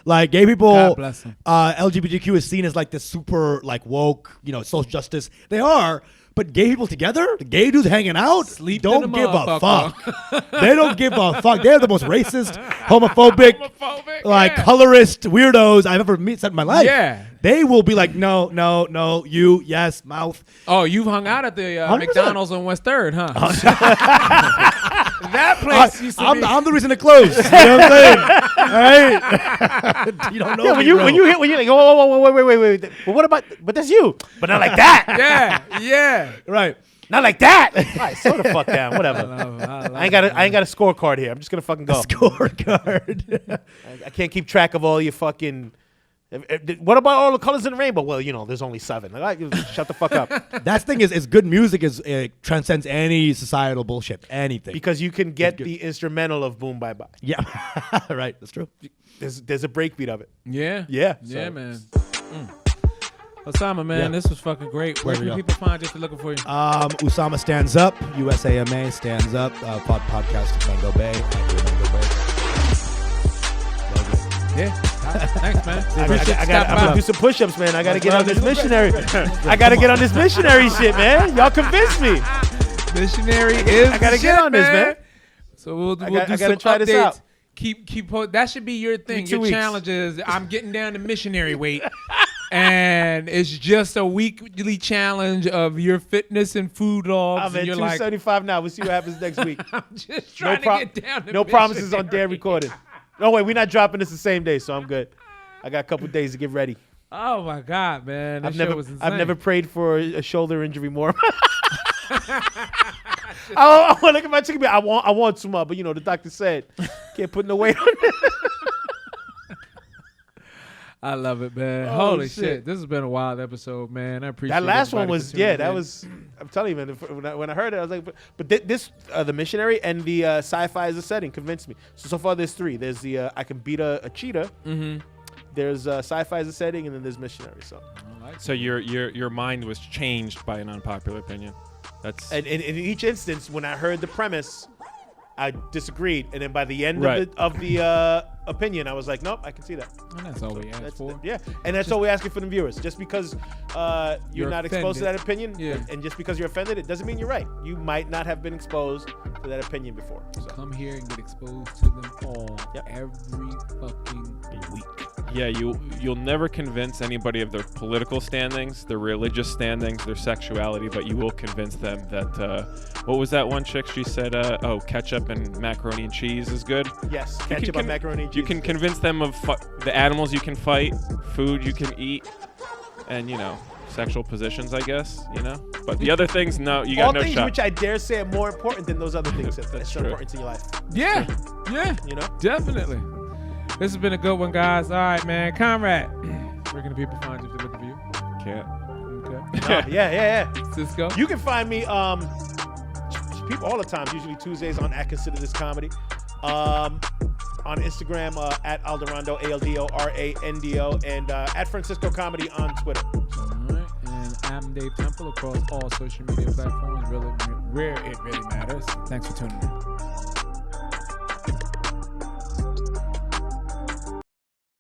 Like gay people, God bless 'em. LGBTQ is seen as like this super like woke, you know, social justice. They are, but gay people together, the gay dudes hanging out, Sleep don't in the give a motherfucker. fuck. They don't give a fuck. They're the most racist, homophobic, Homophobic, like yeah. colorist weirdos I've ever met in my life. Yeah. They will be like, no, you, yes, mouth. Oh, you've hung out at the 100%. McDonald's on West 3rd, huh? That place used to be. I'm the reason it closed. You know what I'm saying? All right? You don't know Yeah, me, bro. when you like, whoa, wait. But what about? But that's you. But not like that. Yeah. Right. Not like that. All right, slow the fuck down. Whatever. I ain't got a scorecard here. I'm just gonna fucking go. Scorecard. I can't keep track of all your fucking. What about all the colors in the rainbow? Well, you know, there's only 7. Like, shut the fuck up. That's the thing is good music transcends any societal bullshit. Anything. Because you can get the instrumental of "Boom Bye Bye." Yeah. Right. That's true. There's a breakbeat of it. Yeah. Yeah, Yeah, so- man. Osama, man, Yeah. this was fucking great. Where There we can go. people find you if they're looking for you? Usama Stands Up. USAMA Stands Up. Podcast Mango Bay. Yeah. Thanks, man. I gotta do some push-ups, man. I gotta get on this missionary. I gotta get on this missionary shit, man. Y'all convince me. Missionary is. I gotta the get shit, on this, man. So we'll do I gotta some try updates. this out. Keep. That should be your thing. 2 Your weeks. challenge is I'm getting down to missionary weight, and it's just a weekly challenge of your fitness and food logs. I'm and at you're like, 275 now. We'll see what happens next week. I'm just trying to get down to no promises on missionary. Dan recorded. No, wait, we're not dropping this the same day, so I'm good. I got a couple days to get ready. Oh my God, man! This show was insane. I've never prayed for a shoulder injury more. I want to look at my chicken. I want some more, but you know the doctor said can't put no weight on it. I love it, man. Oh, Holy shit. shit. This has been a wild episode, man. I appreciate That last one everybody was for tuning that in. was. I'm telling you, man. When I heard it, I was like, but this the missionary and the sci-fi as a setting convinced me. So far, there's 3. There's the I can beat a cheetah. Mm-hmm. There's sci-fi as a setting, and then there's missionary. So, So your mind was changed by an unpopular opinion. That's and in each instance, when I heard the premise, I disagreed, and then by the end Right. of the opinion, I was like, nope, I can see that. And that's all we asked That's for. yeah, and that's all we're asking for the viewers. Just because you're You're not exposed to that offended. opinion, Yeah. and just because you're offended, it doesn't mean you're right. You might not have been exposed to that opinion before. So. Come here and get exposed to them all Yep. every fucking week. Yeah, you'll never convince anybody of their political standings, their religious standings, their sexuality, but you will convince them that what was that one chick? She said, ketchup and macaroni and cheese is good. Yes, You can ketchup on macaroni and cheese. You can convince them of the animals you can fight, food you can eat, and sexual positions, I guess. But the other things, no, you got all no things shot. which I dare say are more important than those other things that's so true. important in your life. Yeah, yeah, definitely. This has been a good one, guys. All right, man. Conrad, where can the people find you if they're looking for you? Can't. Okay. Yeah. Cisco. You can find me people all the time, usually Tuesdays on I Consider This Comedy. On Instagram at Aldarando, ALDORANDO, and at Francisco Comedy on Twitter. All right. And I'm Dave Temple across all social media platforms, really where it really matters. Thanks for tuning in.